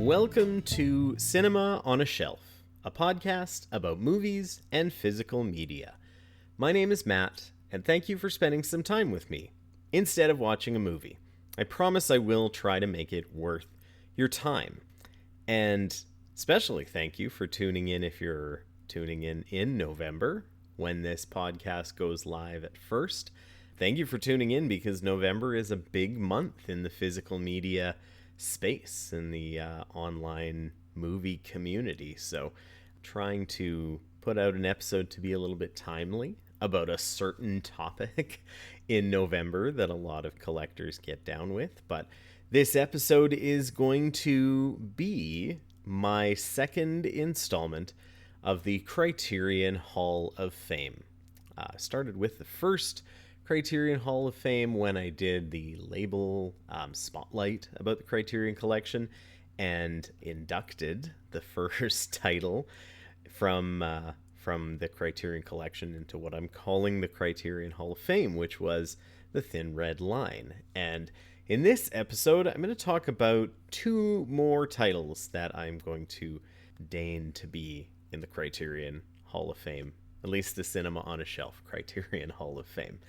Welcome to Cinema on a Shelf, a podcast about movies and physical media. My name is Matt, and thank you for spending some time with me instead of watching a movie. I promise I will try to make it worth your time. And especially thank you for tuning in if you're tuning in November when this podcast goes live at first. Thank you for tuning in because November is a big month in the physical media space in the online movie community. So trying to put out an episode to be a little bit timely about a certain topic in November that a lot of collectors get down with. But this episode is going to be my second installment of the Criterion Hall of Fame. Started with the first Criterion Hall of Fame when I did the label spotlight about the Criterion Collection and inducted the first title from the Criterion Collection into what I'm calling the Criterion Hall of Fame, which was The Thin Red Line. And in this episode, I'm going to talk about two more titles that I'm going to deign to be in the Criterion Hall of Fame, at least the Cinema on a Shelf Criterion Hall of Fame.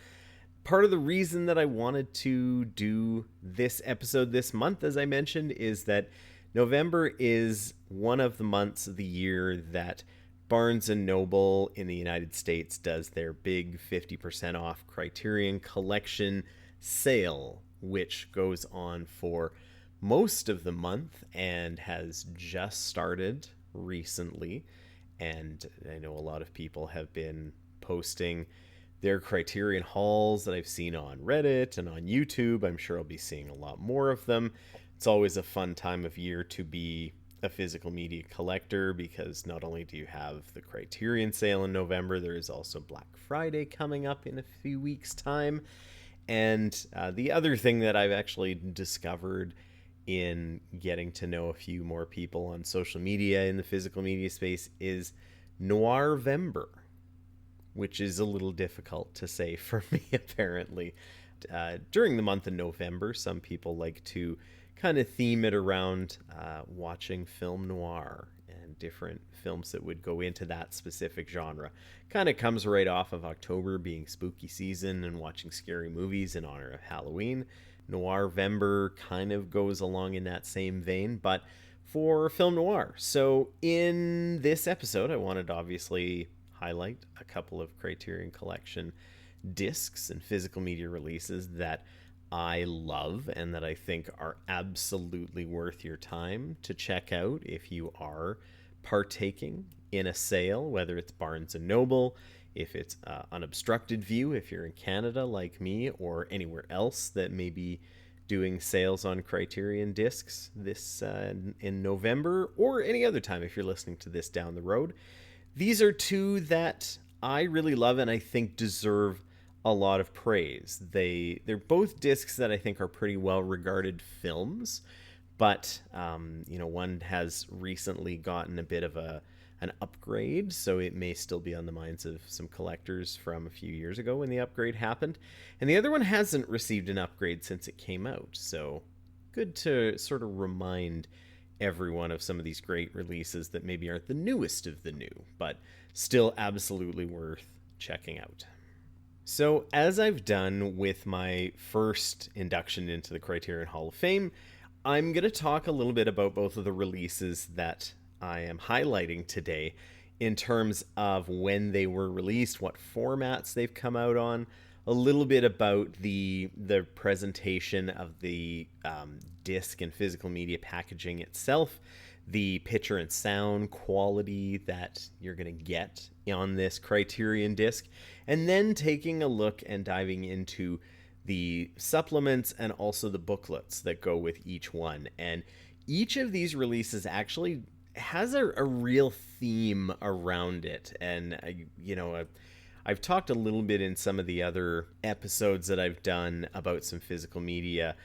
Part of the reason that I wanted to do this episode this month, as I mentioned, is that November is one of the months of the year that Barnes & Noble in the United States does their big 50% off Criterion Collection sale, which goes on for most of the month and has just started recently. And I know a lot of people have been posting their Criterion hauls that I've seen on Reddit and on YouTube. I'm sure I'll be seeing a lot more of them. It's always a fun time of year to be a physical media collector because not only do you have the Criterion sale in November, there is also Black Friday coming up in a few weeks' time. And the other thing that I've actually discovered in getting to know a few more people on social media in the physical media space is Noirvember, which is a little difficult to say for me, apparently. During the month of November, some people like to kind of theme it around watching film noir and different films that would go into that specific genre. Kind of comes right off of October being spooky season and watching scary movies in honor of Halloween. Noirvember kind of goes along in that same vein, but for film noir. So in this episode, I wanted to obviously highlight a couple of Criterion Collection discs and physical media releases that I love and that I think are absolutely worth your time to check out if you are partaking in a sale, whether it's Barnes & Noble, if it's Unobstructed View, if you're in Canada like me, or anywhere else that may be doing sales on Criterion discs this in November, or any other time if you're listening to this down the road. These are two that I really love and I think deserve a lot of praise. They're both discs that I think are pretty well regarded films, but one has recently gotten a bit of an upgrade, so it may still be on the minds of some collectors from a few years ago when the upgrade happened. And the other one hasn't received an upgrade since it came out, so good to sort of remind everyone of some of these great releases that maybe aren't the newest of the new, but still absolutely worth checking out. So as I've done with my first induction into the Criterion Hall of Fame, I'm going to talk a little bit about both of the releases that I am highlighting today in terms of when they were released, what formats they've come out on, a little bit about the presentation of the disc and physical media packaging itself, the picture and sound quality that you're going to get on this Criterion disc, and then taking a look and diving into the supplements and also the booklets that go with each one. And each of these releases actually has a real theme around it. And, I've talked a little bit in some of the other episodes that I've done about some physical media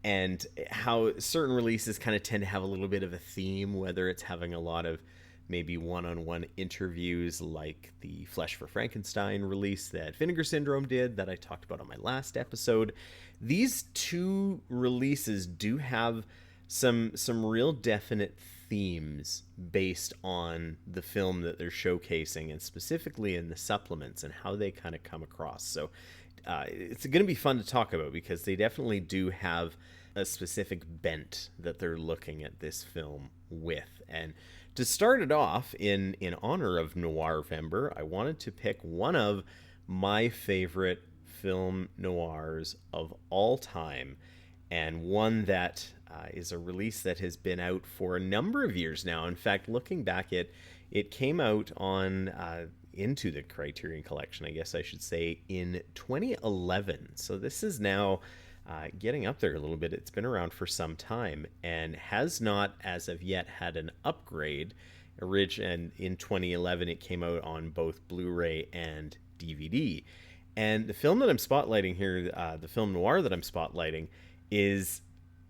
and how certain releases kind of tend to have a little bit of a theme, whether it's having a lot of maybe one-on-one interviews like the Flesh for Frankenstein release that Vinegar Syndrome did that I talked about on my last episode. These two releases do have some real definite themes based on the film that they're showcasing, and specifically in the supplements and how they kind of come across. So it's going to be fun to talk about because they definitely do have a specific bent that they're looking at this film with. And to start it off, in honor of Noirvember, I wanted to pick one of my favorite film noirs of all time, and one that is a release that has been out for a number of years now. In fact, looking back, it came out on into the Criterion Collection, I guess I should say, in 2011. So this is now getting up there a little bit. It's been around for some time and has not, as of yet, had an upgrade. And in 2011, it came out on both Blu-ray and DVD. And the film that I'm spotlighting here, the film noir that I'm spotlighting, is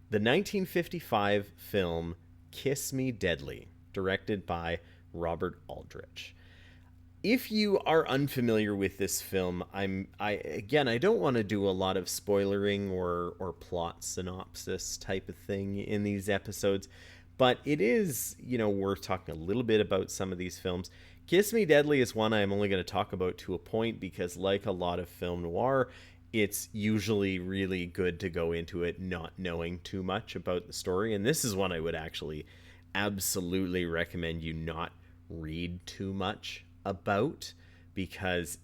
the 1955 film Kiss Me Deadly, directed by Robert Aldrich. If you are unfamiliar with this film, I don't want to do a lot of spoilering or plot synopsis type of thing in these episodes, but it is, worth talking a little bit about some of these films. Kiss Me Deadly is one I'm only going to talk about to a point because, like a lot of film noir, it's usually really good to go into it not knowing too much about the story. And this is one I would actually absolutely recommend you not read too much about, because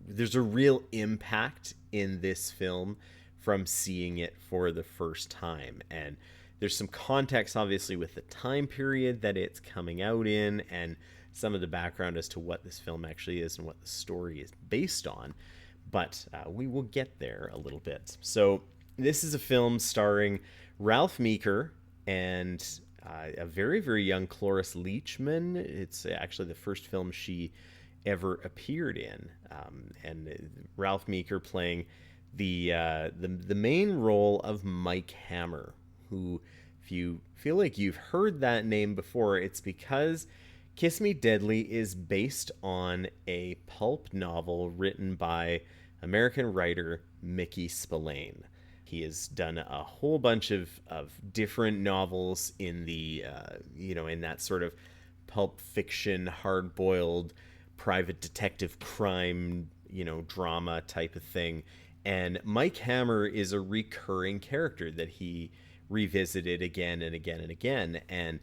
there's a real impact in this film from seeing it for the first time. And there's some context, obviously, with the time period that it's coming out in and some of the background as to what this film actually is and what the story is based on. But we will get there a little bit. So this is a film starring Ralph Meeker and a very, very young Cloris Leachman. It's actually the first film she ever appeared in. And Ralph Meeker playing the main role of Mike Hammer, who, if you feel like you've heard that name before, it's because Kiss Me Deadly is based on a pulp novel written by American writer Mickey Spillane. He has done a whole bunch of different novels in the, in that sort of pulp fiction, hard-boiled, private detective crime, drama type of thing. And Mike Hammer is a recurring character that he revisited again and again and again. And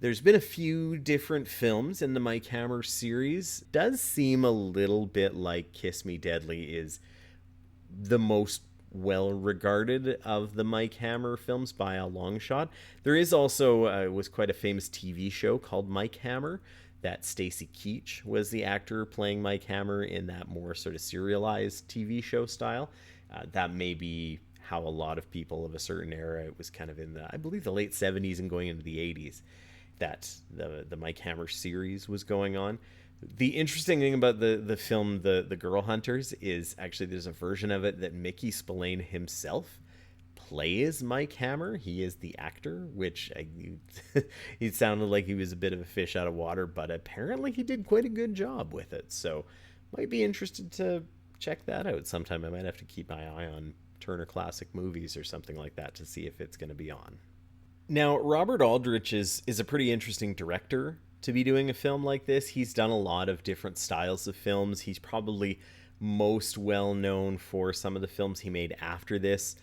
there's been a few different films in the Mike Hammer series. It does seem a little bit like Kiss Me Deadly is the most well-regarded of the Mike Hammer films by a long shot. There is also was quite a famous TV show called Mike Hammer that Stacy Keach was the actor playing Mike Hammer in that more sort of serialized TV show style. That may be how a lot of people of a certain era, it was kind of in I believe the late 70s and going into the 80s, that the Mike Hammer series was going on. The interesting thing about the film The Girl Hunters is actually there's a version of it that Mickey Spillane himself plays Mike Hammer. He is the actor, which he sounded like he was a bit of a fish out of water, but apparently he did quite a good job with it. So might be interested to check that out sometime. I might have to keep my eye on Turner Classic Movies or something like that to see if it's going to be on. Now, Robert Aldrich is a pretty interesting director to be doing a film like this. He's done a lot of different styles of films. He's probably most well known for some of the films he made after this.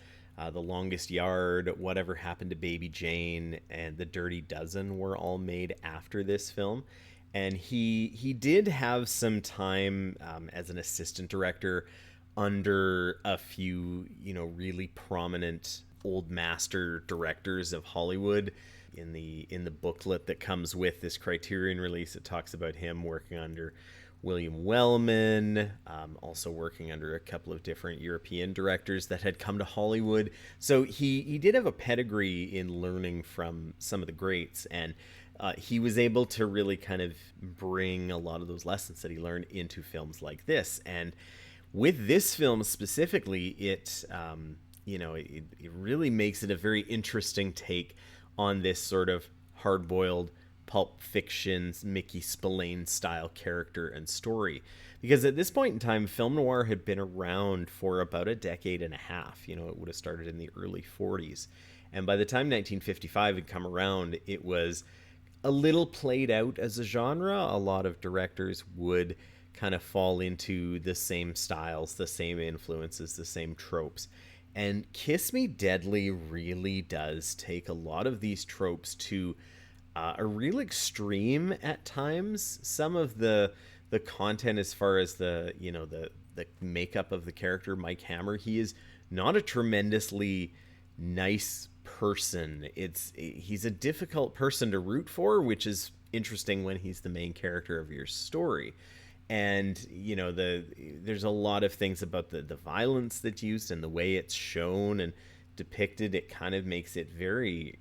The Longest Yard, Whatever Happened to Baby Jane, and The Dirty Dozen were all made after this film. And he did have some time as an assistant director under a few, really prominent old master directors of Hollywood. In the booklet that comes with this Criterion release, it talks about him working under William Wellman, also working under a couple of different European directors that had come to Hollywood. So he did have a pedigree in learning from some of the greats, and he was able to really kind of bring a lot of those lessons that he learned into films like this. And with this film specifically, it really makes it a very interesting take on this sort of hard-boiled pulp fiction Mickey Spillane style character and story. Because at this point in time, film noir had been around for about a decade and a half. It would have started in the early 40s. And by the time 1955 had come around, it was a little played out as a genre. A lot of directors would kind of fall into the same styles, the same influences, the same tropes. And Kiss Me Deadly really does take a lot of these tropes to a real extreme at times. Some of the content, as far as the makeup of the character Mike Hammer, he is not a tremendously nice person. He's a difficult person to root for, which is interesting when he's the main character of your story. And there's a lot of things about the violence that's used and the way it's shown and depicted. It kind of makes it very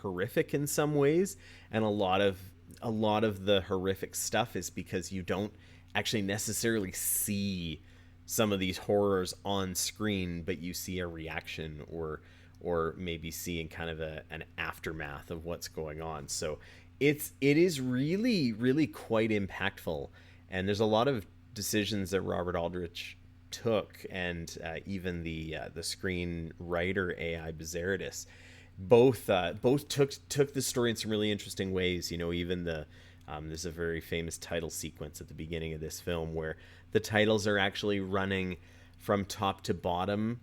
horrific in some ways, and a lot of the horrific stuff is because you don't actually necessarily see some of these horrors on screen, but you see a reaction or maybe seeing kind of an aftermath of what's going on. So it is really, really quite impactful. And there's a lot of decisions that Robert Aldrich took, and even the screenwriter A.I. Bazaridis, both took the story in some really interesting ways. Even there's a very famous title sequence at the beginning of this film where the titles are actually running from top to bottom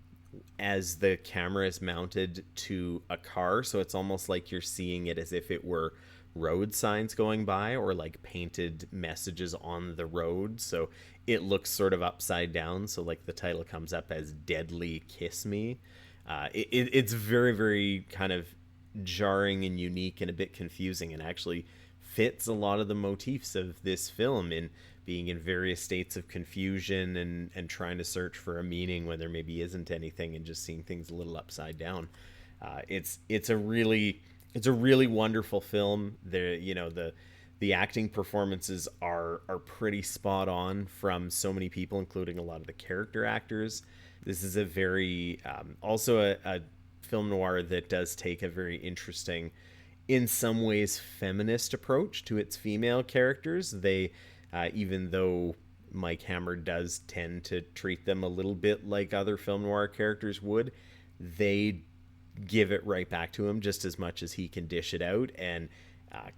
as the camera is mounted to a car. So it's almost like you're seeing it as if it were road signs going by, or like painted messages on the road. So it looks sort of upside down. So like the title comes up as Deadly Kiss Me. It's very, very kind of jarring and unique and a bit confusing, and actually fits a lot of the motifs of this film in being in various states of confusion and trying to search for a meaning when there maybe isn't anything, and just seeing things a little upside down. It's a really wonderful film. The acting performances are pretty spot on from so many people, including a lot of the character actors. This is a very also a film noir that does take a very interesting, in some ways, feminist approach to its female characters. They even though Mike Hammer does tend to treat them a little bit like other film noir characters would, they give it right back to him just as much as he can dish it out, and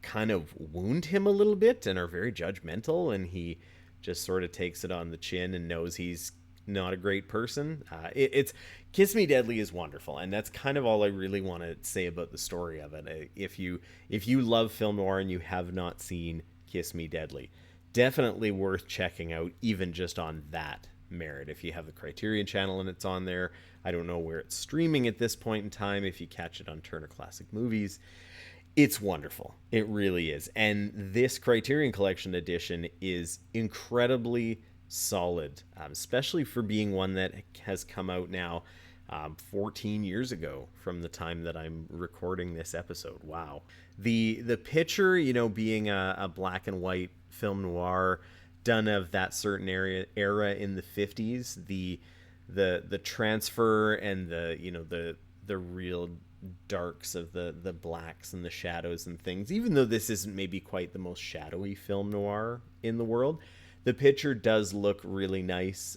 kind of wound him a little bit and are very judgmental, and he just sort of takes it on the chin and knows he's not a great person. It's Kiss Me Deadly is wonderful, and that's kind of all I really want to say about the story of it. If you love film noir and you have not seen Kiss Me Deadly, definitely worth checking out, even just on that merit. If you have the Criterion channel and it's on there, I don't know where it's streaming at this point in time. If you catch it on Turner Classic Movies, it's wonderful. It really is. And this Criterion Collection edition is incredibly solid, especially for being one that has come out now 14 years ago from the time that I'm recording this episode. Wow. The picture, being a black and white film noir done of that certain era in the 50s, the transfer and the real darks of the blacks and the shadows and things, even though this isn't maybe quite the most shadowy film noir in the world, the picture does look really nice,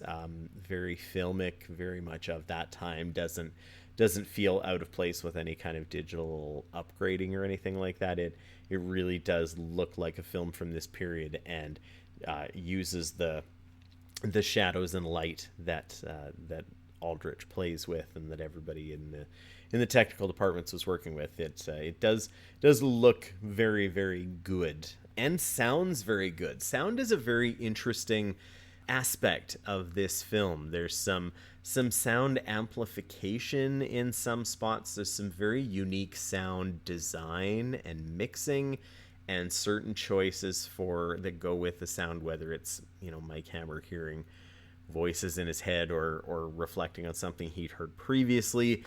very filmic, very much of that time. Doesn't feel out of place with any kind of digital upgrading or anything like that. It really does look like a film from this period, and uses the shadows and light that Aldrich plays with, and that everybody in the technical departments was working with. It does look very, very good, and sounds very good. Sound is a very interesting aspect of this film. There's some sound amplification in some spots. There's some very unique sound design and mixing, and certain choices that go with the sound, whether it's Mike Hammer hearing voices in his head or reflecting on something he'd heard previously,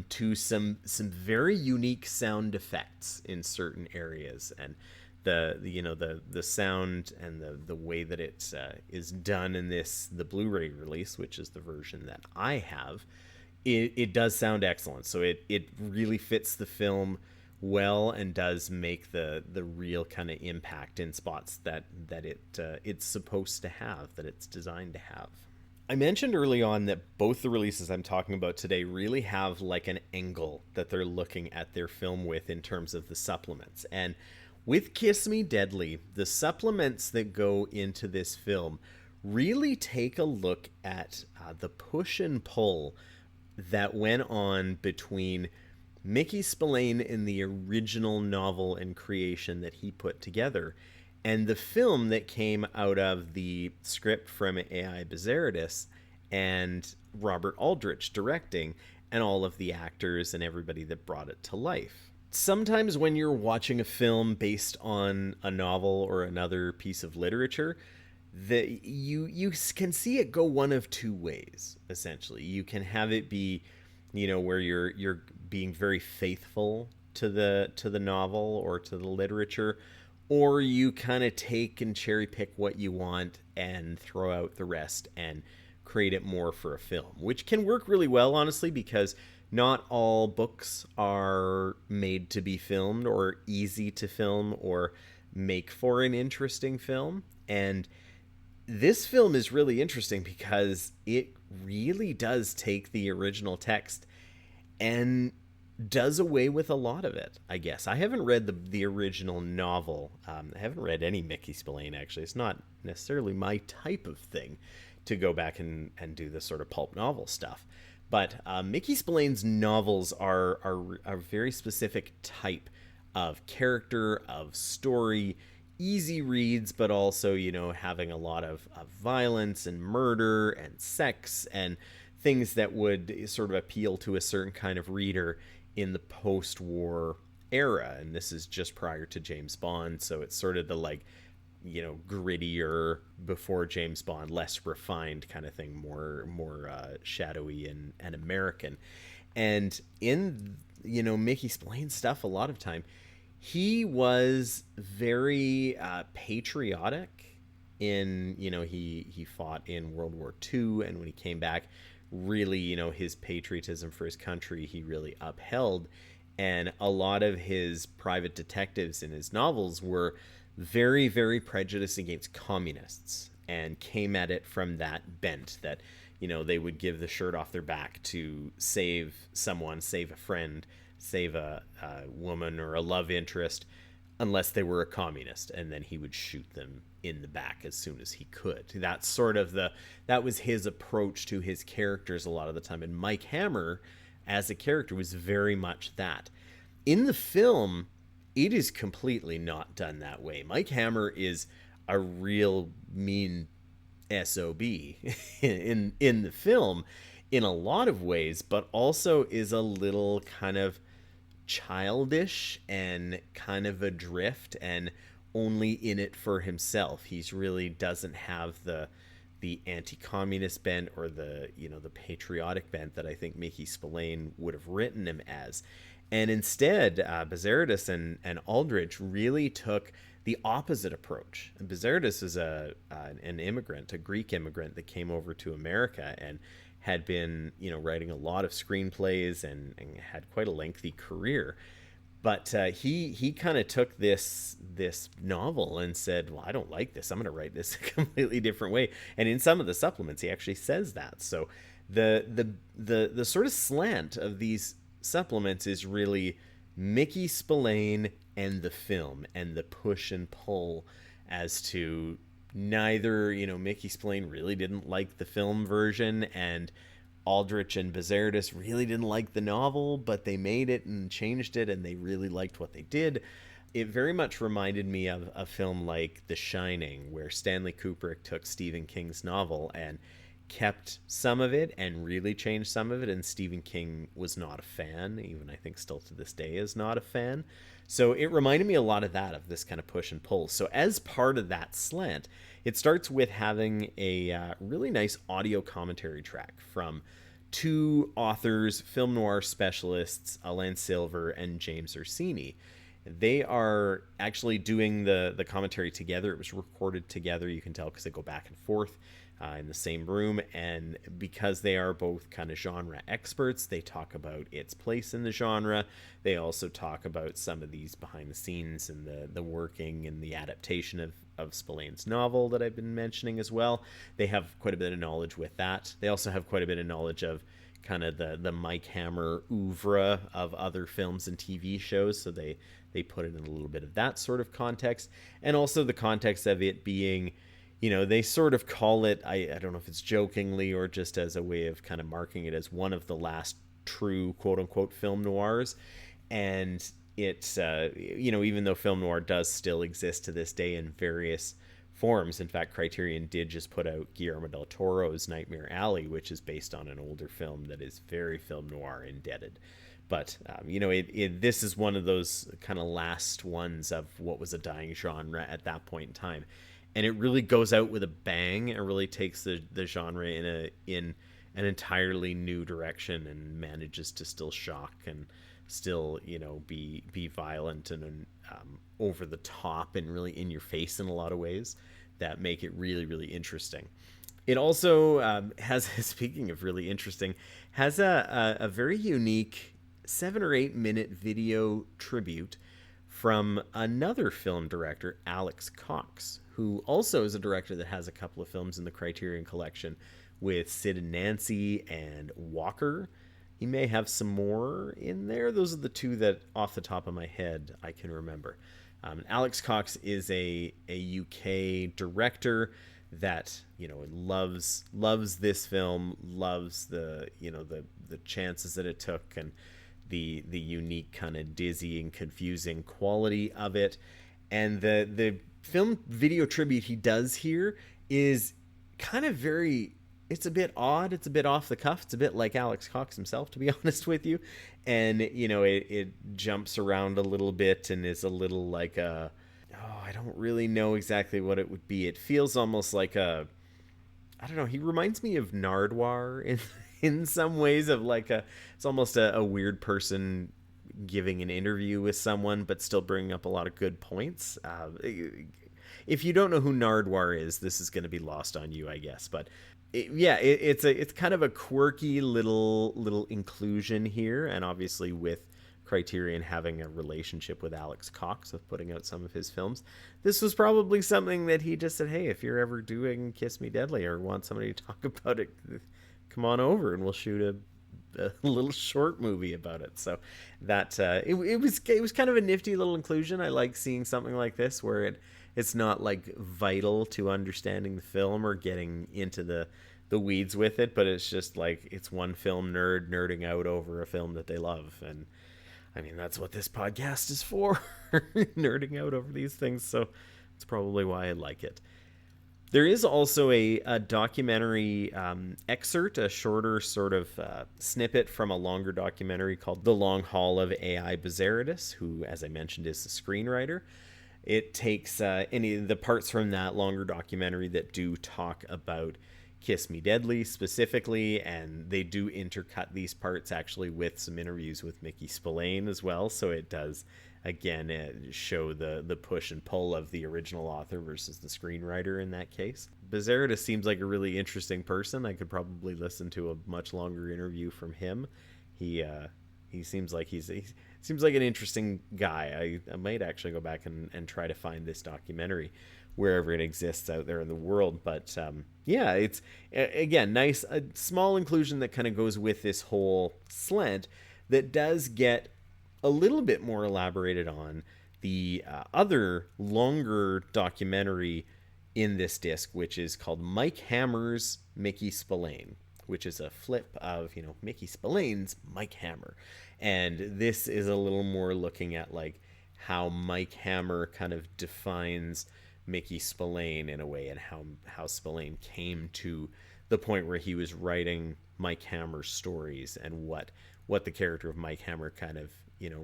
to some very unique sound effects in certain areas. And the sound and the way that it is done in the Blu-ray release, which is the version that I have, it does sound excellent. So it really fits the film well, and does make the real kind of impact in spots that it's supposed to have, that it's designed to have. I mentioned early on that both the releases I'm talking about today really have like an angle that they're looking at their film with in terms of the supplements. And with Kiss Me Deadly, the supplements that go into this film really take a look at the push and pull that went on between Mickey Spillane in the original novel and creation that he put together, and the film that came out of the script from A.I. Bazaridis and Robert Aldrich directing, and all of the actors and everybody that brought it to life. Sometimes when you're watching a film based on a novel or another piece of literature, that you can see it go one of two ways. Essentially, you can have it be, where you're being very faithful to the novel or to the literature, or you kind of take and cherry pick what you want and throw out the rest and create it more for a film, which can work really well, honestly, because not all books are made to be filmed or easy to film or make for an interesting film. And this film is really interesting because it really does take the original text and does away with a lot of it, I guess. I haven't read the original novel. I haven't read any Mickey Spillane, actually. It's not necessarily my type of thing to go back and do this sort of pulp novel stuff. But Mickey Spillane's novels are a very specific type of character, of story, easy reads, but also, having a lot of violence and murder and sex and things that would sort of appeal to a certain kind of reader in the post-war era. And this is just prior to James Bond, so it's sort of the grittier, before James Bond, less refined kind of thing, more shadowy and American. And in Mickey Spillane stuff, a lot of time he was very patriotic. He fought in World War II, and when he came back, really, his patriotism for his country he really upheld. And a lot of his private detectives in his novels were very, very prejudiced against communists and came at it from that bent that, they would give the shirt off their back to save someone, save a friend, save a woman or a love interest, unless they were a communist, and then he would shoot them in the back as soon as he could. That's sort of that was his approach to his characters a lot of the time. And Mike Hammer, as a character, was very much that. In the film, it is completely not done that way. Mike Hammer is a real mean SOB in the film in a lot of ways, but also is a little kind of childish and kind of adrift and only in it for himself. He's really doesn't have the anti-communist bent or the patriotic bent that I think Mickey Spillane would have written him as. And instead, Bazaridis and Aldrich really took the opposite approach. And Bazaridis is an immigrant, a Greek immigrant that came over to America and had been, writing a lot of screenplays and had quite a lengthy career. But he kind of took this novel and said, well, I don't like this. I'm going to write this a completely different way. And in some of the supplements, he actually says that. So the sort of slant of these supplements is really Mickey Spillane and the film, and the push and pull as to neither, Mickey Spillane really didn't like the film version, and Aldrich and Bazaridis really didn't like the novel, but they made it and changed it, and they really liked what they did. It very much reminded me of a film like The Shining, where Stanley Kubrick took Stephen King's novel and kept some of it and really changed some of it, and Stephen King was not a fan, even I think still to this day is not a fan. So it reminded me a lot of that, of this kind of push and pull. So as part of that slant, it starts with having a really nice audio commentary track from two authors, film noir specialists, Alain Silver and James Orsini. They are actually doing the commentary together. It was recorded together, you can tell, because they go back and forth. in the same room. And because they are both kind of genre experts, they talk about its place in the genre. They also talk about some of these behind the scenes and the working and the adaptation of Spillane's novel that I've been mentioning as well. They have quite a bit of knowledge with that. They also have quite a bit of knowledge of kind of the Mike Hammer oeuvre of other films and TV shows. So they put it in a little bit of that sort of context. And also the context of it being, they sort of call it, I don't know if it's jokingly or just as a way of kind of marking it as one of the last true quote unquote film noirs. And it's, even though film noir does still exist to this day in various forms. In fact, Criterion did just put out Guillermo del Toro's Nightmare Alley, which is based on an older film that is very film noir indebted. But, this is one of those kind of last ones of what was a dying genre at that point in time. And it really goes out with a bang and really takes the genre in an entirely new direction and manages to still shock and still, be violent and over the top and really in your face in a lot of ways that make it really, really interesting. It also has, speaking of really interesting, has a very unique 7 or 8 minute video tribute from another film director, Alex Cox, who also is a director that has a couple of films in the Criterion collection with Sid and Nancy and Walker. He may have some more in there. Those are the two that off the top of my head I can remember. Alex Cox is a UK director that loves this film, loves the chances that it took and the unique kind of dizzy and confusing quality of it. And the film video tribute he does here is kind of it's a bit odd. It's a bit off the cuff. It's a bit like Alex Cox himself, to be honest with you. And, it jumps around a little bit and is a little like I don't really know exactly what it would be. It feels almost like I don't know. He reminds me of Nardwuar in some ways of it's almost a weird person giving an interview with someone, but still bringing up a lot of good points. If you don't know who Nardwuar is, this is going to be lost on you, I guess. But it's kind of a quirky little inclusion here, and obviously with Criterion having a relationship with Alex Cox of putting out some of his films, this was probably something that he just said, hey, if you're ever doing Kiss Me Deadly or want somebody to talk about it, come on over and we'll shoot a little short movie about it. So that it was kind of a nifty little inclusion. I like seeing something like this where it's not like vital to understanding the film or getting into the weeds with it, but it's just like it's one film nerd nerding out over a film that they love. And I mean, that's what this podcast is for, nerding out over these things. So it's probably why I like it. There is also a documentary excerpt, a shorter sort of snippet from a longer documentary called The Long Haul of A.I. Bizarridus, who, as I mentioned, is the screenwriter. It takes any of the parts from that longer documentary that do talk about Kiss Me Deadly specifically, and they do intercut these parts actually with some interviews with Mickey Spillane as well. So it does, again, show the push and pull of the original author versus the screenwriter in that case. Bizarridus seems like a really interesting person. I could probably listen to a much longer interview from him. He seems like he seems like an interesting guy. I might actually go back and try to find this documentary wherever it exists out there in the world. But it's again nice, a small inclusion that kind of goes with this whole slant that does get a little bit more elaborated on the other longer documentary in this disc, which is called Mike Hammer's Mickey Spillane, which is a flip of Mickey Spillane's Mike Hammer. And this is a little more looking at like how Mike Hammer kind of defines Mickey Spillane in a way, and how Spillane came to the point where he was writing Mike Hammer stories, and what the character of Mike Hammer kind of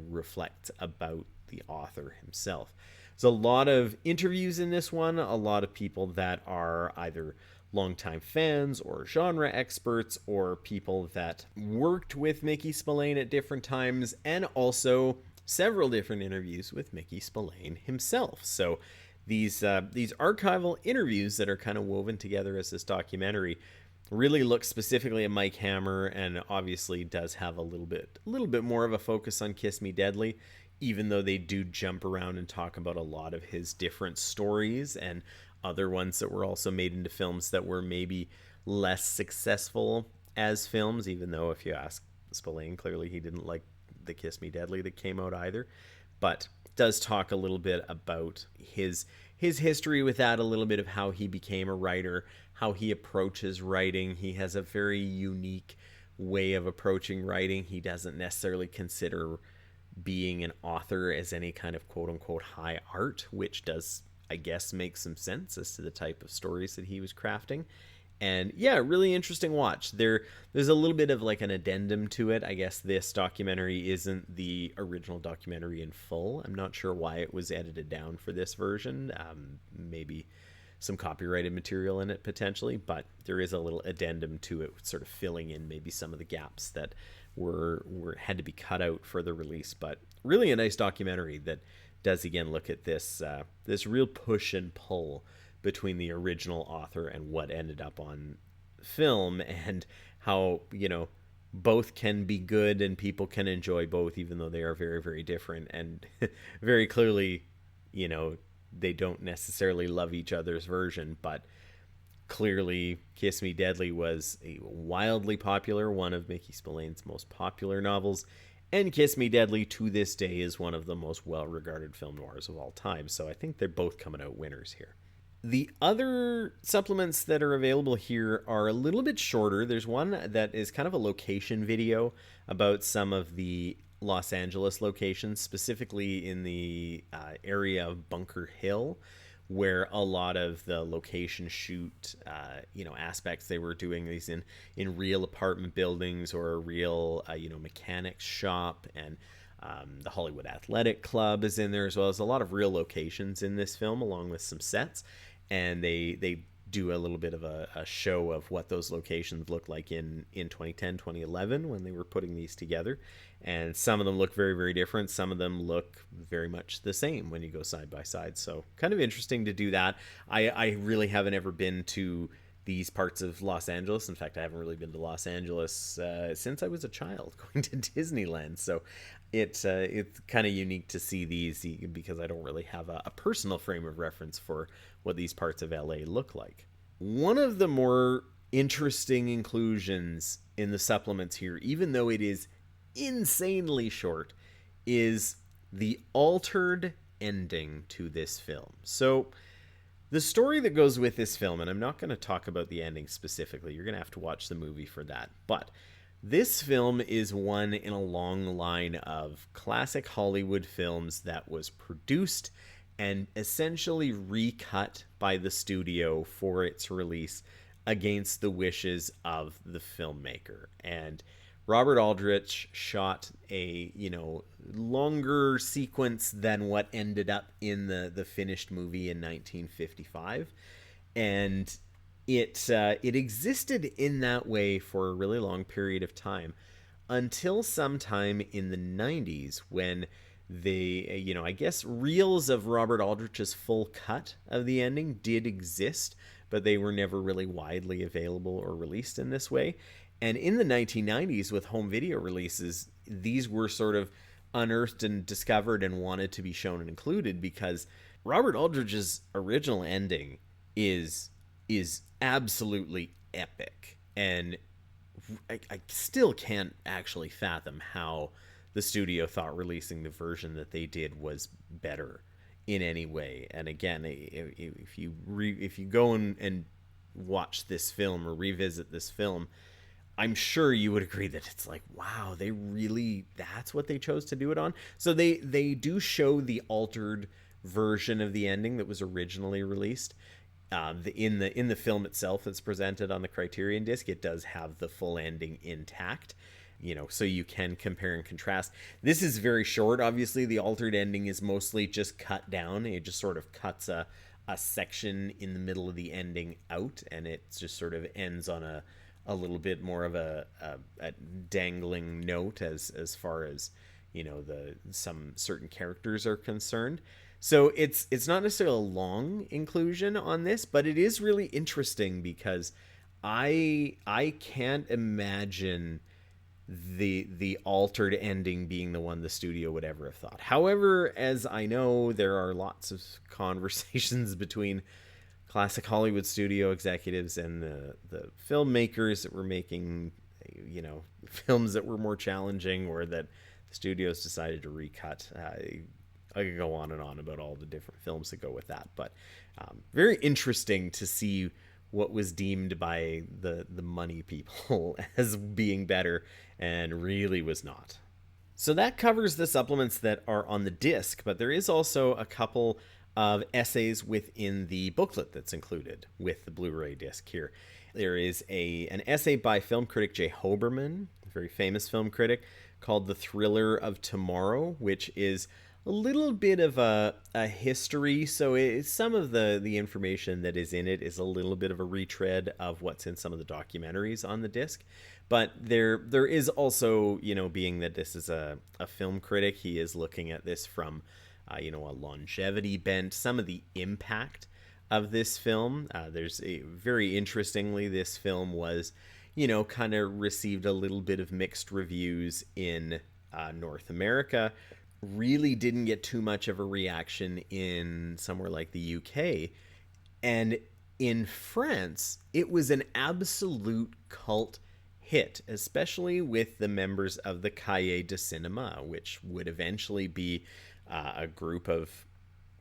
reflects about the author himself. There's a lot of interviews in this one, a lot of people that are either longtime fans or genre experts or people that worked with Mickey Spillane at different times, and also several different interviews with Mickey Spillane himself. So these archival interviews that are kind of woven together as this documentary really looks specifically at Mike Hammer, and obviously does have a little bit more of a focus on Kiss Me Deadly, even though they do jump around and talk about a lot of his different stories and other ones that were also made into films that were maybe less successful as films, even though if you ask Spillane, clearly he didn't like the Kiss Me Deadly that came out either. But does talk a little bit about his history with that, a little bit of how he became a writer, how he approaches writing. He has a very unique way of approaching writing. He doesn't necessarily consider being an author as any kind of quote unquote high art, which does, I guess, make some sense as to the type of stories that he was crafting. And yeah, really interesting watch. There's a little bit of like an addendum to it. I guess this documentary isn't the original documentary in full. I'm not sure why it was edited down for this version. Maybe some copyrighted material in it potentially, but there is a little addendum to it, sort of filling in maybe some of the gaps that were had to be cut out for the release. But really a nice documentary that does again look at this real push and pull between the original author and what ended up on film, and how, you know, both can be good and people can enjoy both, even though they are very, very different. And very clearly, you know, they don't necessarily love each other's version, but clearly Kiss Me Deadly was a wildly popular, one of Mickey Spillane's most popular novels, and Kiss Me Deadly to this day is one of the most well-regarded film noirs of all time. So I think they're both coming out winners here. The other supplements that are available here are a little bit shorter. There's one that is kind of a location video about some of the Los Angeles locations, specifically in the area of Bunker Hill, where a lot of the location shoot, aspects, they were doing these in real apartment buildings or a real, mechanics shop, and the Hollywood Athletic Club is in there, as well as a lot of real locations in this film, along with some sets. And they do a little bit of a show of what those locations look like in 2010, 2011 when they were putting these together. And some of them look very, very different. Some of them look very much the same when you go side by side. So kind of interesting to do that. I really haven't ever been to these parts of Los Angeles. In fact, I haven't really been to Los Angeles since I was a child, going to Disneyland. So it's kind of unique to see these because I don't really have a personal frame of reference for what these parts of LA look like. One of the more interesting inclusions in the supplements here, even though it is insanely short, is the altered ending to this film. So the story that goes with this film, and I'm not going to talk about the ending specifically, you're going to have to watch the movie for that, but this film is one in a long line of classic Hollywood films that was produced and essentially recut by the studio for its release against the wishes of the filmmaker. And Robert Aldrich shot a, longer sequence than what ended up in the finished movie in 1955. And it existed in that way for a really long period of time until sometime in the 90s when I guess reels of Robert Aldrich's full cut of the ending did exist, but they were never really widely available or released in this way. And in the 1990s, with home video releases, these were sort of unearthed and discovered and wanted to be shown and included, because Robert Aldrich's original ending is absolutely epic. And I still can't actually fathom how the studio thought releasing the version that they did was better in any way. And again, if you go and watch this film or revisit this film, I'm sure you would agree that it's like, wow, that's what they chose to do it on. So they do show the altered version of the ending that was originally released. In the film itself that's presented on the Criterion disc, it does have the full ending intact, so you can compare and contrast. This is very short. Obviously, the altered ending is mostly just cut down. It just sort of cuts a section in the middle of the ending out, and it just sort of ends on a little bit more of a dangling note as far as some certain characters are concerned. So it's not necessarily a long inclusion on this, but it is really interesting because I can't imagine the altered ending being the one the studio would ever have thought. However, as I know, there are lots of conversations between classic Hollywood studio executives and the filmmakers that were making, films that were more challenging or that the studios decided to recut. I could go on and on about all the different films that go with that, but very interesting to see what was deemed by the money people as being better and really was not. So that covers the supplements that are on the disc, but there is also a couple of essays within the booklet that's included with the Blu-ray disc here. There is an essay by film critic J. Hoberman, a very famous film critic, called The Thriller of Tomorrow, which is a little bit of a history. So some of the information that is in it is a little bit of a retread of what's in some of the documentaries on the disc. But there is also, being that this is a film critic, he is looking at this from, a longevity bent, some of the impact of this film. Very interestingly, this film was, kind of received a little bit of mixed reviews in North America. Really didn't get too much of a reaction in somewhere like the UK. And in France, it was an absolute cult hit, especially with the members of the Cahiers de Cinema, which would eventually be a group of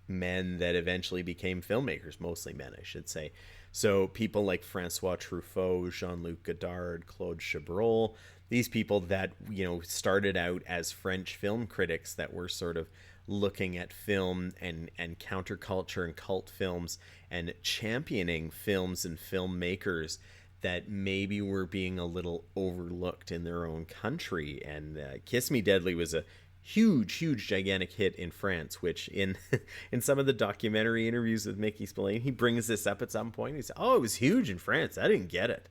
men that eventually became filmmakers, mostly men, I should say. So people like Francois Truffaut, Jean-Luc Godard, Claude Chabrol, these people that, started out as French film critics that were sort of looking at film and counterculture and cult films and championing films and filmmakers that maybe were being a little overlooked in their own country. And Kiss Me Deadly was a huge, gigantic hit in France, which in some of the documentary interviews with Mickey Spillane, he brings this up at some point. He said, "Oh, it was huge in France. I didn't get it."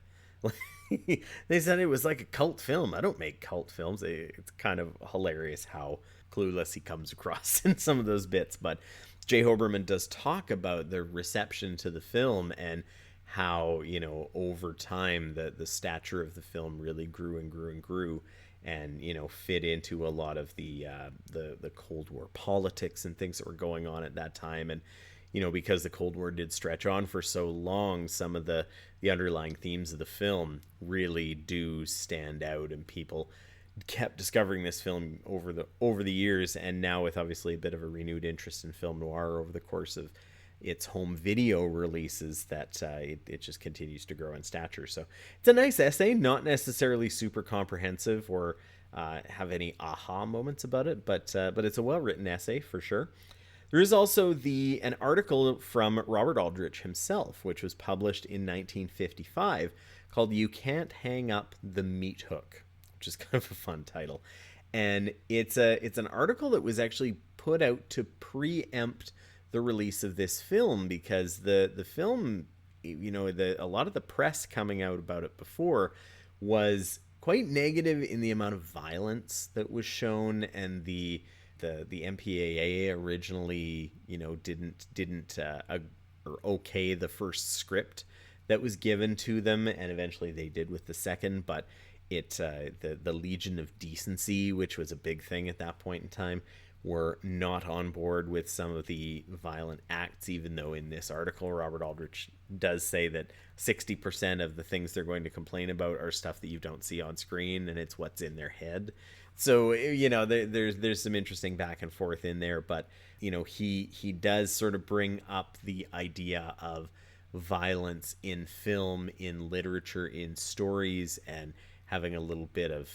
They said it was like a cult film. I don't make cult films. It's kind of hilarious how clueless he comes across in some of those bits. But Jay Hoberman does talk about the reception to the film and how, over time the stature of the film really grew and grew and grew, and fit into a lot of the Cold War politics and things that were going on at that time. And because the Cold War did stretch on for so long, some of the underlying themes of the film really do stand out, and people kept discovering this film over the years, and now with obviously a bit of a renewed interest in film noir over the course of its home video releases, that it just continues to grow in stature. So it's a nice essay, not necessarily super comprehensive or have any aha moments about it, but it's a well-written essay for sure. There is also an article from Robert Aldrich himself, which was published in 1955, called "You Can't Hang Up the Meat Hook," which is kind of a fun title. And it's an article that was actually put out to preempt the release of this film, because the film, a lot of the press coming out about it before was quite negative in the amount of violence that was shown, and the MPAA originally, didn't or okay the first script that was given to them, and eventually they did with the second. But the Legion of Decency, which was a big thing at that point in time, were not on board with some of the violent acts, even though in this article Robert Aldrich does say that 60% of the things they're going to complain about are stuff that you don't see on screen, and it's what's in their head. So there's some interesting back and forth in there, but he does sort of bring up the idea of violence in film, in literature, in stories, and having a little bit of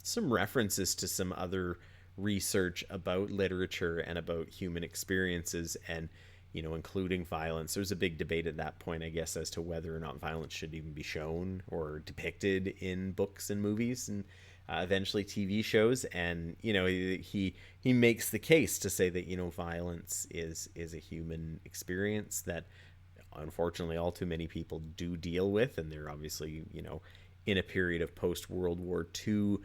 some references to some other research about literature and about human experiences, and including violence. There's a big debate at that point, I guess, as to whether or not violence should even be shown or depicted in books and movies and eventually TV shows. And he makes the case to say that violence is a human experience that unfortunately all too many people do deal with, and they're obviously in a period of post World War II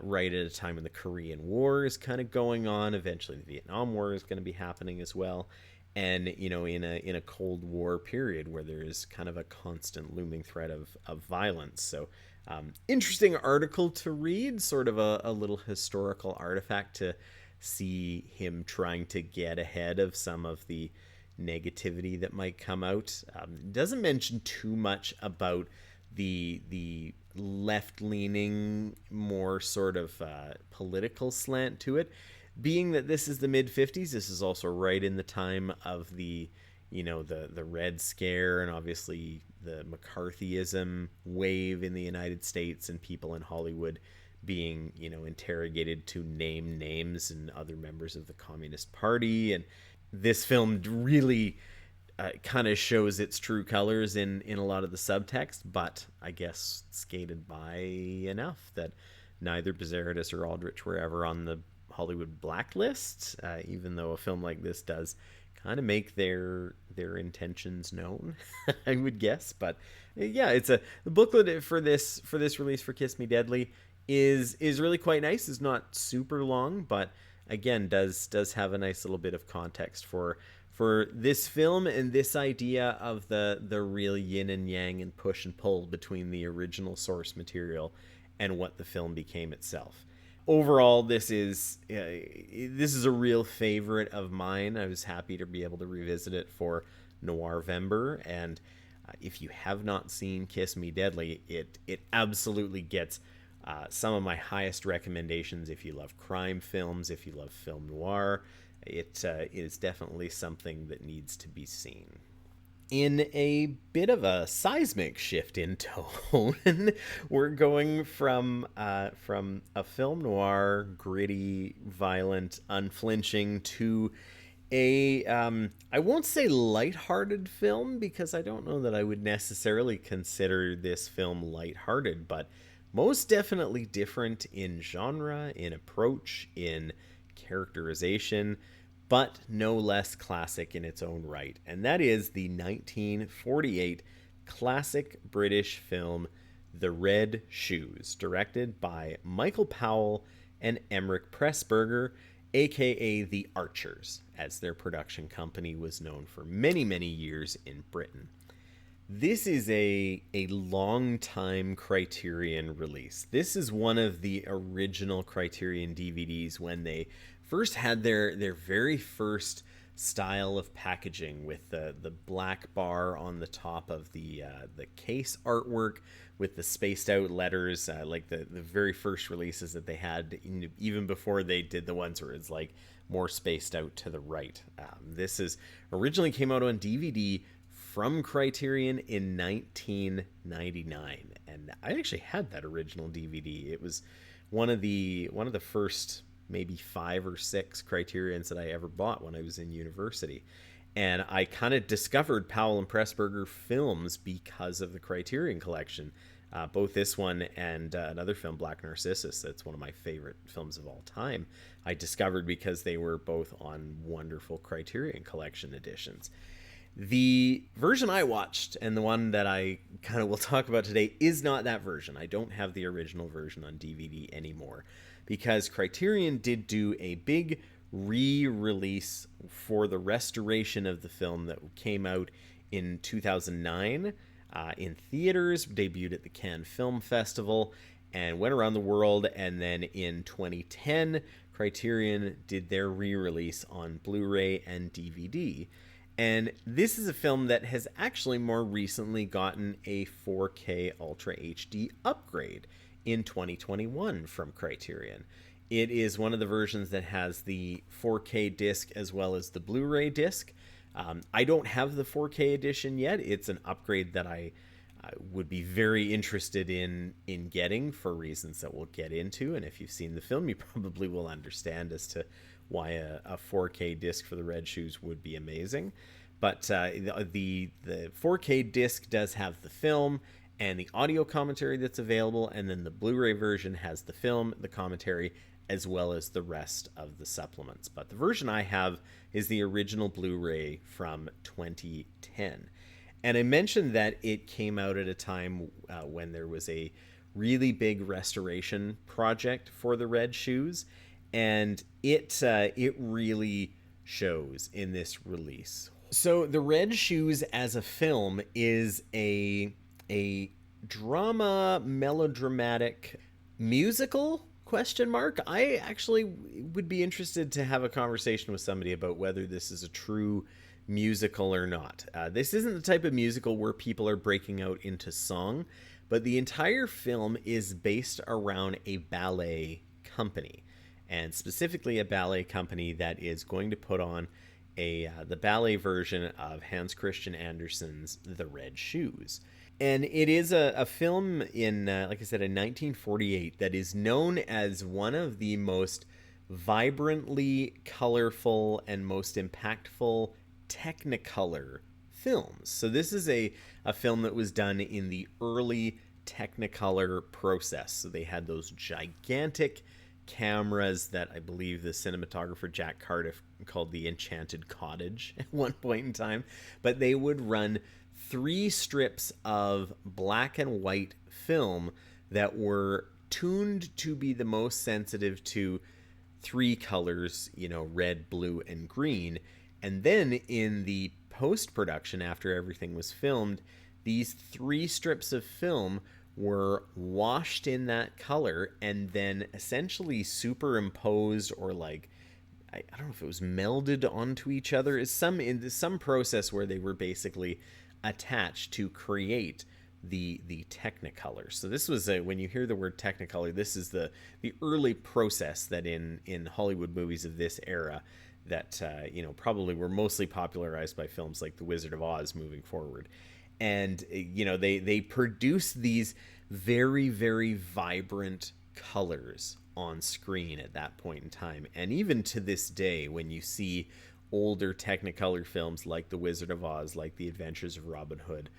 right at a time when the Korean War is kind of going on. Eventually, the Vietnam War is going to be happening as well, and in a Cold War period where there is kind of a constant looming threat of violence. So, interesting article to read, sort of a little historical artifact to see him trying to get ahead of some of the negativity that might come out. Doesn't mention too much about the left leaning, more sort of political slant to it. Being that this is the mid 50s, this is also right in the time of the the Red Scare, and obviously the McCarthyism wave in the United States, and people in Hollywood being interrogated to name names and other members of the Communist Party. And this film really kind of shows its true colors in a lot of the subtext, but I guess skated by enough that neither Bizarridus or Aldrich were ever on the Hollywood blacklist, even though a film like this does kind of make their intentions known, I would guess. But yeah, it's the booklet for this release for Kiss Me Deadly is really quite nice. It's not super long, but again does have a nice little bit of context for this film and this idea of the real yin and yang and push and pull between the original source material and what the film became itself. Overall, this is a real favorite of mine. I was happy to be able to revisit it for Noirvember, and if you have not seen Kiss Me Deadly, it absolutely gets some of my highest recommendations. If you love crime films, if you love film noir, it is definitely something that needs to be seen. In a bit of a seismic shift in tone, we're going from a film noir, gritty, violent, unflinching, to a I won't say lighthearted film, because I don't know that I would necessarily consider this film lighthearted, but most definitely different in genre, in approach, in characterization, but no less classic in its own right. And that is the 1948 classic British film The Red Shoes, directed by Michael Powell and Emmerich Pressburger, aka The Archers, as their production company was known for many, many years in Britain. This is a long-time Criterion release. This is one of the original Criterion DVDs when they first had their very first style of packaging, with the black bar on the top of the case artwork with the spaced out letters, like the very first releases that they had, even before they did the ones where it's like more spaced out to the right. This is originally came out on DVD from Criterion in 1999, and I actually had that original DVD. It was one of the first maybe 5 or 6 Criterions that I ever bought when I was in university, and I kind of discovered Powell and Pressburger films because of the Criterion collection. Both this one and another film, Black Narcissus, that's one of my favorite films of all time, I discovered because they were both on wonderful Criterion collection editions. The version I watched, and the one that I kind of will talk about today, is not that version. I don't have the original version on DVD anymore, because Criterion did do a big re-release for the restoration of the film that came out in 2009 in theaters, debuted at the Cannes Film Festival, and went around the world. And then in 2010, Criterion did their re-release on Blu-ray and DVD. And this is a film that has actually more recently gotten a 4K Ultra HD upgrade in 2021 from Criterion. It is one of the versions that has the 4K disc as well as the Blu-ray disc. I don't have the 4K edition yet. It's an upgrade that I would be very interested in getting, for reasons that we'll get into. And if you've seen the film, you probably will understand as to why a 4K disc for The Red Shoes would be amazing. But the 4K disc does have the film and the audio commentary that's available, and then the Blu-ray version has the film, the commentary, as well as the rest of the supplements. But the version I have is the original Blu-ray from 2010. And I mentioned that it came out at a time when there was a really big restoration project for the Red Shoes, and it really shows in this release. So the Red Shoes as a film is a drama melodramatic musical, question mark. I actually would be interested to have a conversation with somebody about whether this is a true musical or not. This isn't the type of musical where people are breaking out into song, but the entire film is based around a ballet company, and specifically a ballet company that is going to put on the ballet version of Hans Christian Andersen's The Red Shoes. And it is a film in, like I said, in 1948 that is known as one of the most vibrantly colorful and most impactful Technicolor films. So this is a film that was done in the early Technicolor process. So they had those gigantic cameras that I believe the cinematographer Jack Cardiff called the Enchanted Cottage at one point in time. But they would run 3 strips of black and white film that were tuned to be the most sensitive to 3 colors, red, blue, and green. And then in the post-production, after everything was filmed, these 3 strips of film were washed in that color and then essentially superimposed, or like, I don't know if it was melded onto each other. It's some process where they were basically attached to create the Technicolor. So this was when you hear the word Technicolor, this is the early process that in Hollywood movies of this era that probably were mostly popularized by films like The Wizard of Oz moving forward. And they produce these very, very vibrant colors on screen at that point in time. And even to this day, when you see older Technicolor films like The Wizard of Oz, like The Adventures of Robin Hood,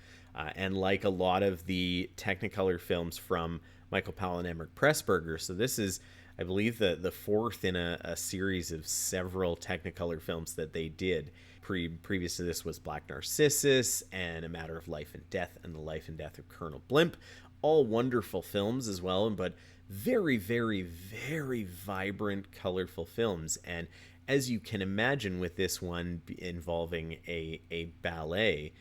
and like a lot of the Technicolor films from Michael Powell and Emmerich Pressburger. So this is, I believe, the 4th in a series of several Technicolor films that they did. Previous to this was Black Narcissus and A Matter of Life and Death and The Life and Death of Colonel Blimp. All wonderful films as well, but very, very, very vibrant, colorful films. And as you can imagine, with this one involving a ballet,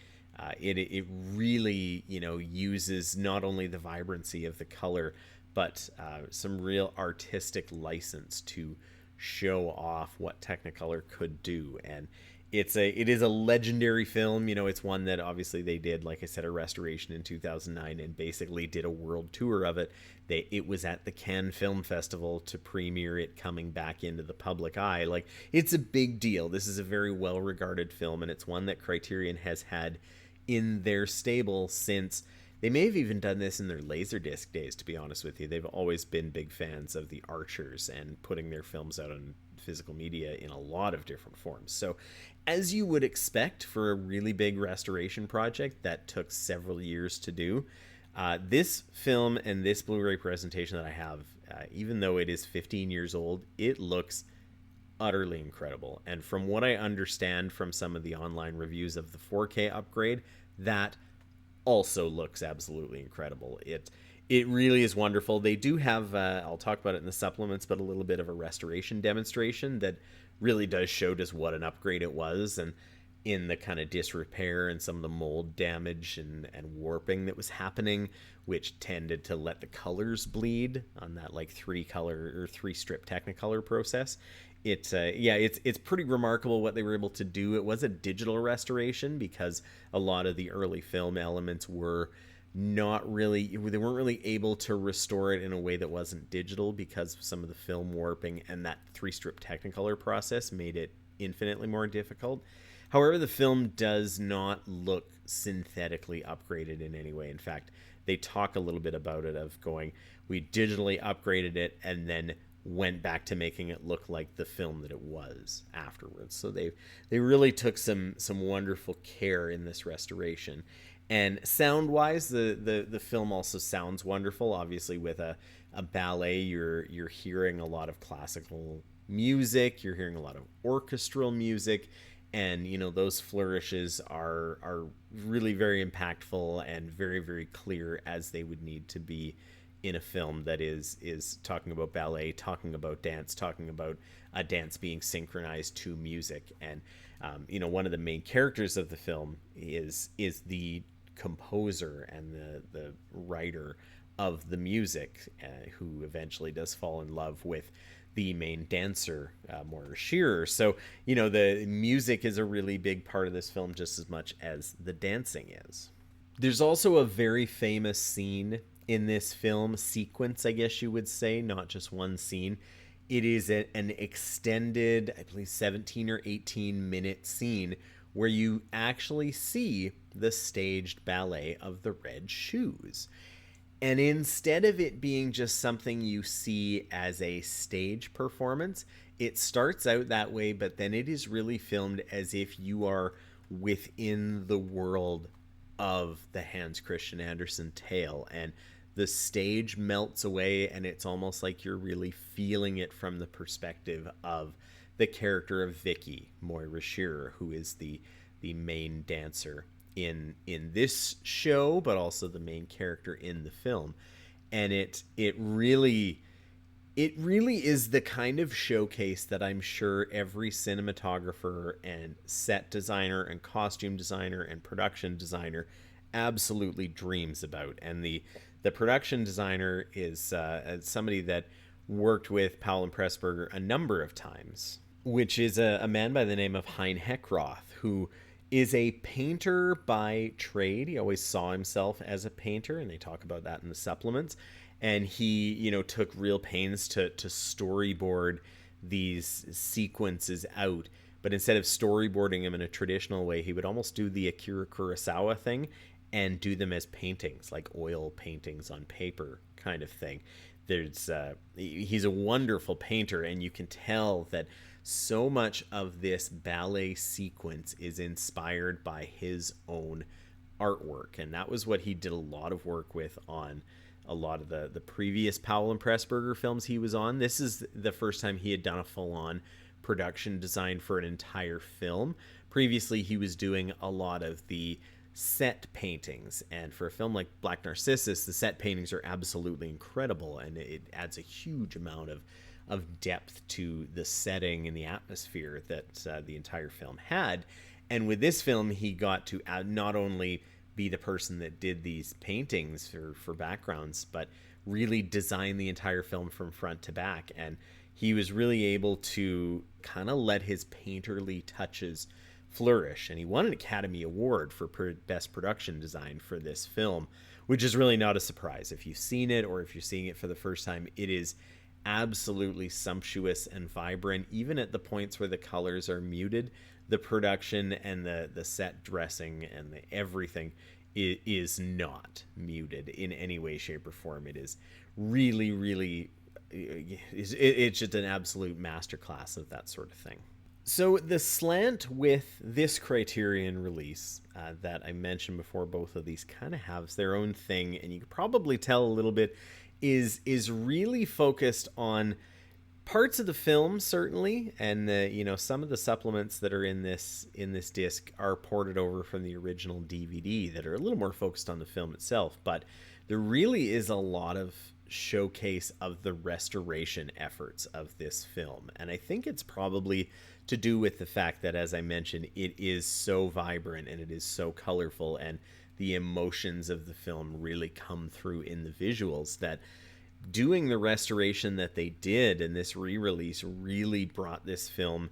it really uses not only the vibrancy of the color, but some real artistic license to show off what Technicolor could do. And it is a legendary film. It's one that obviously they did, like I said, a restoration in 2009 and basically did a world tour of it. It was at the Cannes Film Festival to premiere it coming back into the public eye. Like, it's a big deal. This is a very well-regarded film, and it's one that Criterion has had in their stable since they may have even done this in their Laserdisc days, to be honest with you. They've always been big fans of the Archers and putting their films out on physical media in a lot of different forms. So, as you would expect for a really big restoration project that took several years to do, this film and this Blu-ray presentation that I have, even though it is 15 years old, it looks utterly incredible. And from what I understand from some of the online reviews of the 4K upgrade, that also looks absolutely incredible. It really is wonderful. They do have, I'll talk about it in the supplements, but a little bit of a restoration demonstration that really does show just what an upgrade it was, and in the kind of disrepair and some of the mold damage and warping that was happening, which tended to let the colors bleed on that like 3-strip Technicolor process. It's pretty remarkable what they were able to do. It was a digital restoration because a lot of the early film elements were they weren't really able to restore it in a way that wasn't digital because some of the film warping, and that 3-strip Technicolor process made it infinitely more difficult. However, the film does not look synthetically upgraded in any way. In fact, they talk a little bit about it of going, we digitally upgraded it and then went back to making it look like the film that it was afterwards. So they really took some wonderful care in this restoration. And sound-wise, the film also sounds wonderful. Obviously, with a ballet, you're hearing a lot of classical music, you're hearing a lot of orchestral music, and those flourishes are really very impactful and very, very clear, as they would need to be in a film that is talking about ballet, talking about dance, talking about a dance being synchronized to music. And one of the main characters of the film is the composer and the writer of the music, who eventually does fall in love with the main dancer, Moira Shearer. So, the music is a really big part of this film just as much as the dancing is. There's also a very famous scene in this film, sequence, I guess you would say, not just one scene. It is an extended, I believe, 17 or 18 minute scene where you actually see the staged ballet of the Red Shoes. And instead of it being just something you see as a stage performance, it starts out that way, but then it is really filmed as if you are within the world of the Hans Christian Andersen tale. And the stage melts away, and it's almost like you're really feeling it from the perspective of the character of Vicky, Moira Shearer, who is the main dancer in this show, but also the main character in the film. And it really is the kind of showcase that I'm sure every cinematographer and set designer and costume designer and production designer absolutely dreams about. And the production designer is somebody that worked with Powell and Pressburger a number of times, which is a man by the name of Hein Heckroth, who is a painter by trade. He always saw himself as a painter, and they talk about that in the supplements. And he, took real pains to storyboard these sequences out. But instead of storyboarding them in a traditional way, he would almost do the Akira Kurosawa thing and do them as paintings, like oil paintings on paper kind of thing. He's a wonderful painter, and you can tell that so much of this ballet sequence is inspired by his own artwork. And that was what he did a lot of work with on a lot of the previous Powell and Pressburger films he was on. This is the first time he had done a full-on production design for an entire film. Previously, he was doing a lot of the set paintings, and for a film like Black Narcissus, the set paintings are absolutely incredible, and it adds a huge amount of depth to the setting and the atmosphere that the entire film had. And with this film, he got to not only be the person that did these paintings for backgrounds, but really design the entire film from front to back. And he was really able to kind of let his painterly touches flourish. And he won an Academy Award for Best Production Design for this film, which is really not a surprise. If you've seen it or if you're seeing it for the first time, it is absolutely sumptuous and vibrant. Even at the points where the colors are muted, the production and the set dressing and everything is not muted in any way, shape, or form. It is really, it's just an absolute masterclass of that sort of thing. So the slant with this Criterion release that I mentioned before, both of these kind of have their own thing, and you could probably tell a little bit, is really focused on parts of the film, certainly, and some of the supplements that are in this disc are ported over from the original DVD that are a little more focused on the film itself. But there really is a lot of showcase of the restoration efforts of this film, and I think it's probably to do with the fact that, as I mentioned, it is so vibrant and it is so colorful, and the emotions of the film really come through in the visuals, that doing the restoration that they did in this re-release really brought this film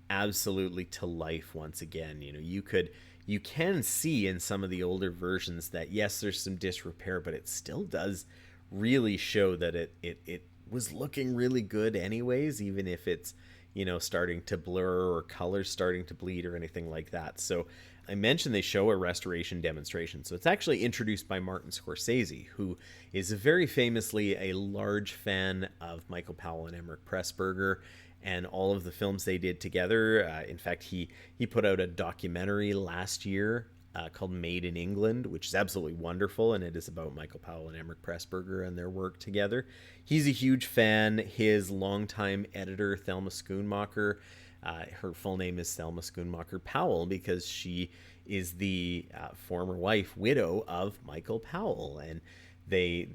absolutely to life once again. You can see in some of the older versions that, yes, there's some disrepair, but it still does really show that it was looking really good anyways, even if it's starting to blur or colors starting to bleed or anything like that. So I mentioned they show a restoration demonstration. So it's actually introduced by Martin Scorsese, who is very famously a large fan of Michael Powell and Emmerich Pressburger and all of the films they did together. In fact, he put out a documentary last year called Made in England, which is absolutely wonderful, and it is about Michael Powell and Emmerich Pressburger and their work together. He's a huge fan. His longtime editor, Thelma Schoonmaker, her full name is Thelma Schoonmaker Powell because she is the former widow of Michael Powell, and they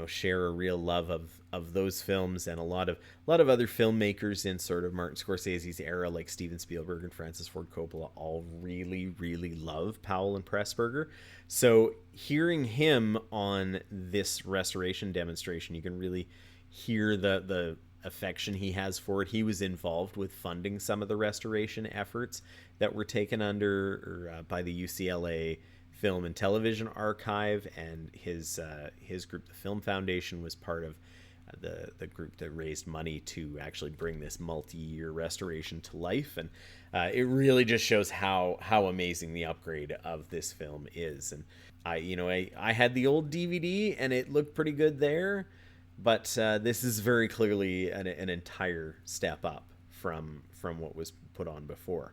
share a real love of those films, and a lot of other filmmakers in sort of Martin Scorsese's era, like Steven Spielberg and Francis Ford Coppola, all really, really love Powell and Pressburger. So hearing him on this restoration demonstration, you can really hear the affection he has for it. He was involved with funding some of the restoration efforts that were taken under by the UCLA Film and Television Archive, and his group, the Film Foundation, was part of the group that raised money to actually bring this multi-year restoration to life. And it really just shows how amazing the upgrade of this film is. And I had the old DVD and it looked pretty good there, but this is very clearly an entire step up from what was put on before.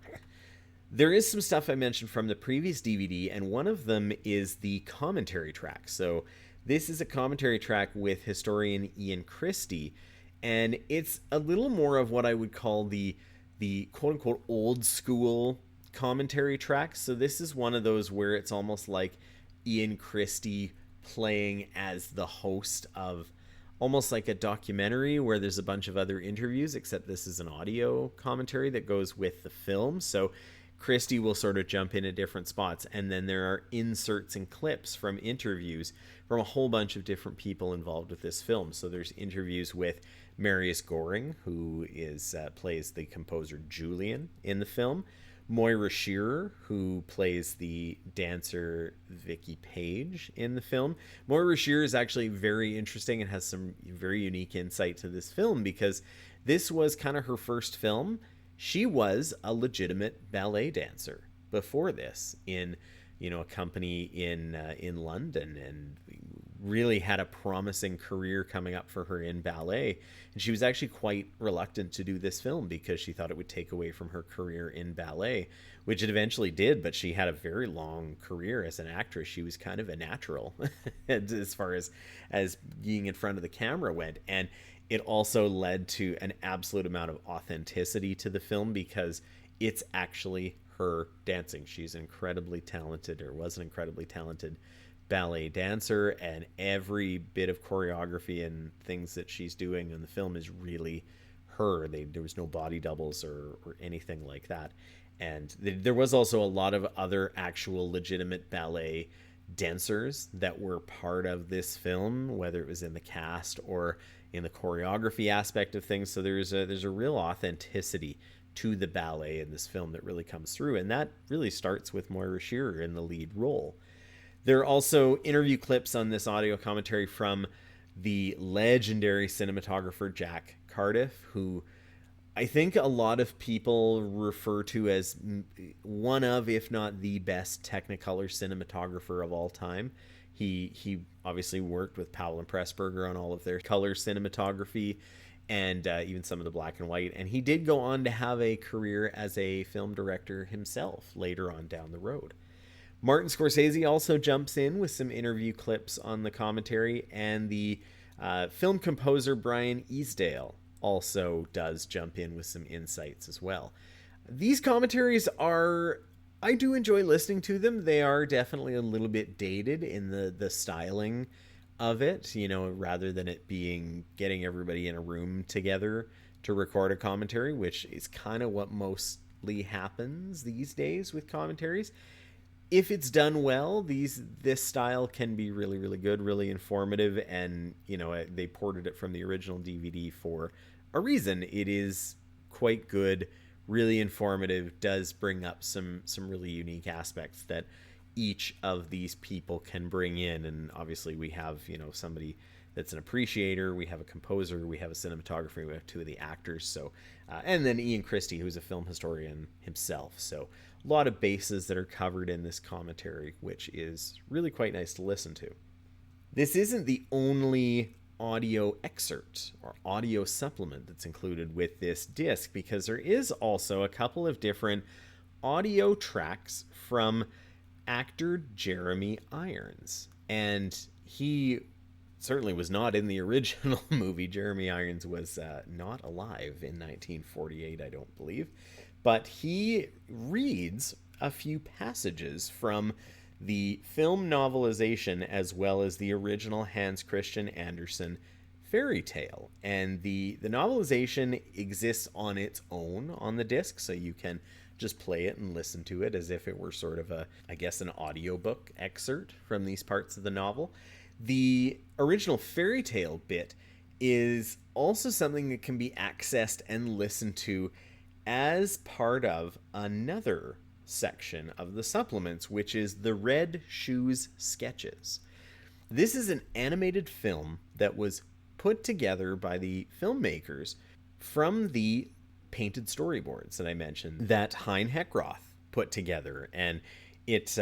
There is some stuff I mentioned from the previous DVD, and one of them is the commentary track. So this is a commentary track with historian Ian Christie, and it's a little more of what I would call the quote-unquote old school commentary track. So this is one of those where it's almost like Ian Christie playing as the host of almost like a documentary where there's a bunch of other interviews, except this is an audio commentary that goes with the film. So Christie will sort of jump in at different spots, and then there are inserts and clips from interviews from a whole bunch of different people involved with this film. So there's interviews with Marius Goring, who plays the composer Julian in the film, Moira Shearer, who plays the dancer Vicky Page in the film. Moira Shearer is actually very interesting and has some very unique insight to this film, because this was kind of her first film. She was a legitimate ballet dancer before this in, a company in London, and really had a promising career coming up for her in ballet. And she was actually quite reluctant to do this film because she thought it would take away from her career in ballet, which it eventually did. But she had a very long career as an actress. She was kind of a natural as far as being in front of the camera went. And it also led to an absolute amount of authenticity to the film, because it's actually her dancing. She's incredibly talented, or was an incredibly talented ballet dancer, and every bit of choreography and things that she's doing in the film is really her. There was no body doubles or anything like that. And there was also a lot of other actual legitimate ballet dancers that were part of this film, whether it was in the cast or in the choreography aspect of things. So there's a real authenticity to the ballet in this film that really comes through, and that really starts with Moira Shearer in the lead role. There are also interview clips on this audio commentary from the legendary cinematographer Jack Cardiff, who I think a lot of people refer to as one of, if not the best Technicolor cinematographer of all time. He obviously worked with Powell and Pressburger on all of their color cinematography, and even some of the black and white. And he did go on to have a career as a film director himself later on down the road. Martin Scorsese also jumps in with some interview clips on the commentary, and the film composer Brian Easdale also does jump in with some insights as well. These commentaries I do enjoy listening to them. They are definitely a little bit dated in the styling of it, rather than it being getting everybody in a room together to record a commentary, which is kind of what mostly happens these days with commentaries. If it's done well, this style can be really, really good, really informative, and they ported it from the original DVD for a reason. It is quite good, really informative, does bring up some really unique aspects that each of these people can bring in. And obviously we have somebody that's an appreciator, we have a composer, we have a cinematographer, we have two of the actors, so and then Ian Christie, who's a film historian himself. So a lot of bases that are covered in this commentary, which is really quite nice to listen to. This isn't the only audio excerpt or audio supplement that's included with this disc, because there is also a couple of different audio tracks from actor Jeremy Irons. And he certainly was not in the original movie. Jeremy Irons was not alive in 1948, I don't believe. But he reads a few passages from the film novelization as well as the original Hans Christian Andersen fairy tale. And the novelization exists on its own on the disc, so you can just play it and listen to it as if it were sort of I guess, an audiobook excerpt from these parts of the novel. The original fairy tale bit is also something that can be accessed and listened to as part of another section of the supplements, which is the Red Shoes Sketches. This is an animated film that was put together by the filmmakers from the painted storyboards that I mentioned that Hein Heckroth put together. And it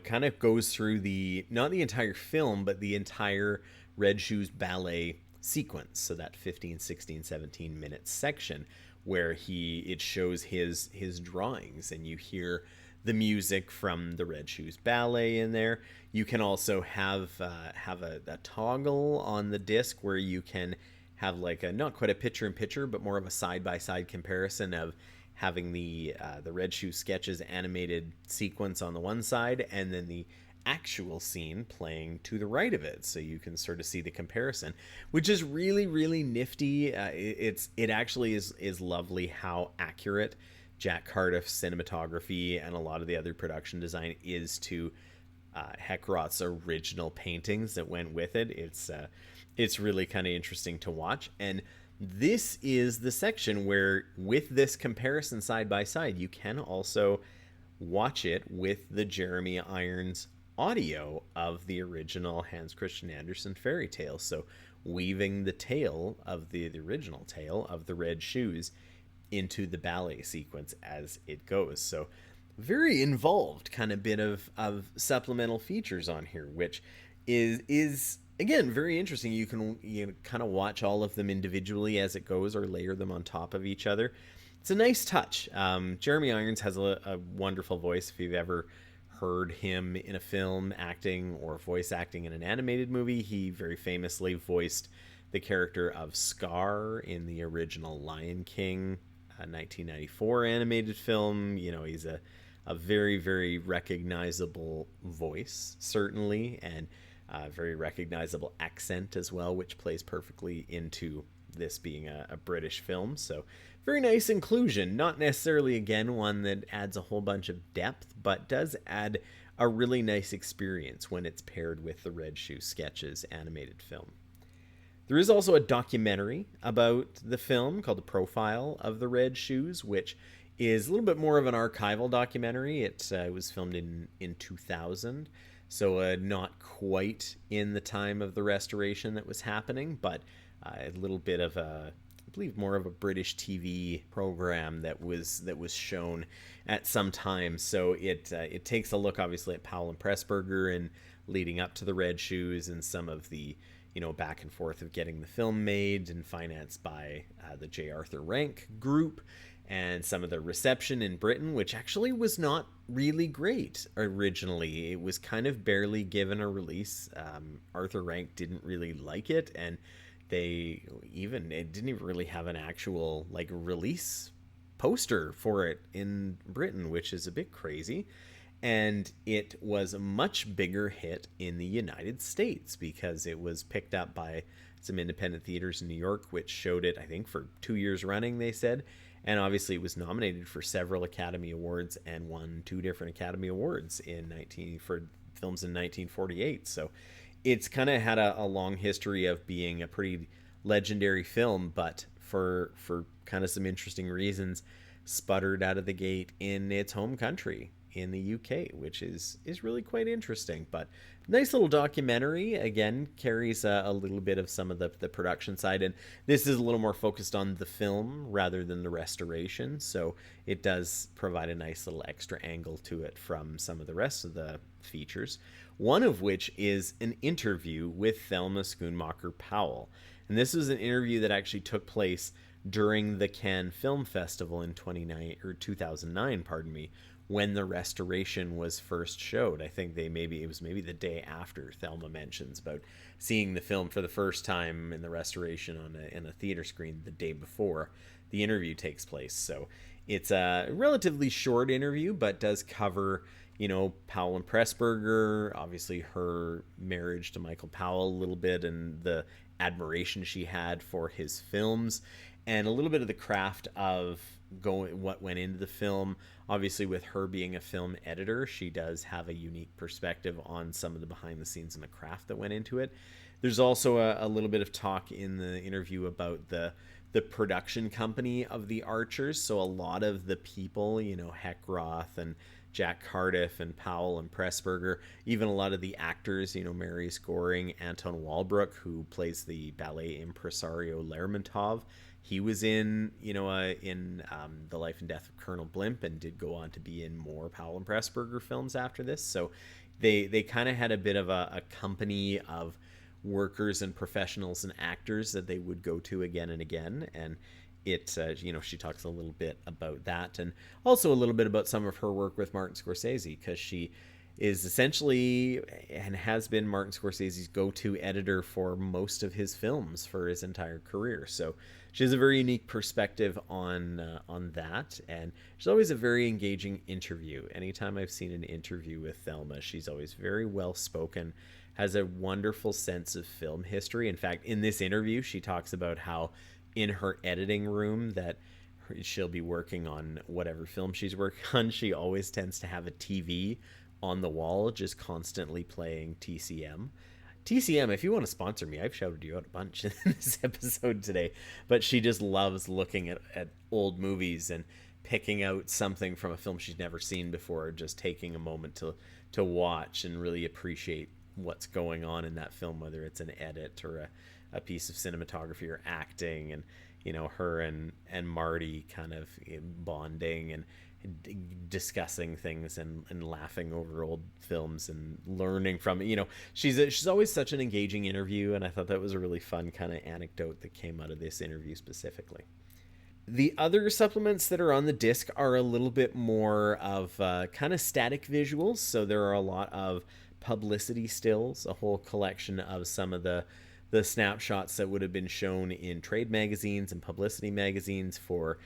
kind of goes through not the entire film, but the entire Red Shoes ballet sequence. So that 15, 16, 17 minute section where it shows his drawings, and you hear the music from the Red Shoes ballet in there. You can also have a toggle on the disc where you can have like not quite a picture-in-picture, but more of a side-by-side comparison of having the Red Shoes Sketches animated sequence on the one side, and then the actual scene playing to the right of it, so you can sort of see the comparison, which is really, really nifty. It actually is lovely how accurate Jack Cardiff's cinematography and a lot of the other production design is to Heckroth's original paintings that went with it. It's really kind of interesting to watch. And this is the section where, with this comparison side by side, you can also watch it with the Jeremy Irons audio of the original Hans Christian Andersen fairy tale. So weaving the tale of the original tale of the Red Shoes into the ballet sequence as it goes. So very involved kind of bit of supplemental features on here, which is again very interesting. You can kind of watch all of them individually as it goes, or layer them on top of each other. It's a nice touch. Jeremy Irons has a wonderful voice. If you've ever heard him in a film acting or voice acting in an animated movie, he very famously voiced the character of Scar in the original Lion King 1994 animated film. He's a very, very recognizable voice, certainly, and a very recognizable accent as well, which plays perfectly into this being a British film. So very nice inclusion. Not necessarily, again, one that adds a whole bunch of depth, but does add a really nice experience when it's paired with the Red Shoe Sketches animated film. There is also a documentary about the film called The Profile of the Red Shoes, which is a little bit more of an archival documentary. It was filmed in 2000, so not quite in the time of the restoration that was happening, but a little bit of I believe more of a British TV program that was shown at some time. So it takes a look, obviously, at Powell and Pressburger and leading up to the Red Shoes, and some of the back and forth of getting the film made and financed by the J. Arthur Rank Group, and some of the reception in Britain, which actually was not really great originally. It was kind of barely given a release. Arthur Rank didn't really like it, and it didn't even really have an actual release poster for it in Britain, which is a bit crazy. And it was a much bigger hit in the United States because it was picked up by some independent theaters in New York, which showed it, I think, for 2 years running, they said. And obviously it was nominated for several Academy Awards and won 2 different Academy Awards for films in 1948. So it's kind of had a long history of being a pretty legendary film, but for kind of some interesting reasons, sputtered out of the gate in its home country in the UK, which is really quite interesting. But nice little documentary, again, carries a little bit of some of the production side, and this is a little more focused on the film rather than the restoration, so it does provide a nice little extra angle to it from some of the rest of the features, one of which is an interview with Thelma Schoonmaker Powell. And this was an interview that actually took place during the Cannes Film Festival in 2009, when the restoration was first showed. I think it was maybe the day after. Thelma mentions about seeing the film for the first time in the restoration in a theater screen the day before the interview takes place. So it's a relatively short interview, but does cover Powell and Pressburger, obviously her marriage to Michael Powell a little bit, and the admiration she had for his films, and a little bit of the craft of what went into the film. Obviously, with her being a film editor, she does have a unique perspective on some of the behind the scenes and the craft that went into it. There's also a little bit of talk in the interview about the production company of the Archers. So a lot of the people, Heckroth and Jack Cardiff and Powell and Pressburger, even a lot of the actors, Marius Goring, Anton Walbrook, who plays the ballet impresario Lermontov. He was in The Life and Death of Colonel Blimp, and did go on to be in more Powell and Pressburger films after this. So they kind of had a bit of a company of workers and professionals and actors that they would go to again and again. And she talks a little bit about that, and also a little bit about some of her work with Martin Scorsese, because she is essentially and has been Martin Scorsese's go-to editor for most of his films for his entire career. So she has a very unique perspective on that, and she's always a very engaging interview. Anytime I've seen an interview with Thelma, she's always very well spoken, has a wonderful sense of film history. In fact, in this interview, she talks about how in her editing room that she'll be working on whatever film she's working on, she always tends to have a TV on the wall just constantly playing TCM. TCM, if you want to sponsor me, I've shouted you out a bunch in this episode today, but she just loves looking at old movies and picking out something from a film she's never seen before, just taking a moment to watch and really appreciate what's going on in that film, whether it's an edit or a piece of cinematography or acting. And her and Marty kind of bonding and discussing things and laughing over old films and learning from it. She's always such an engaging interview, and I thought that was a really fun kind of anecdote that came out of this interview specifically. The other supplements that are on the disc are a little bit more of kind of static visuals. So there are a lot of publicity stills, a whole collection of some of the snapshots that would have been shown in trade magazines and publicity magazines for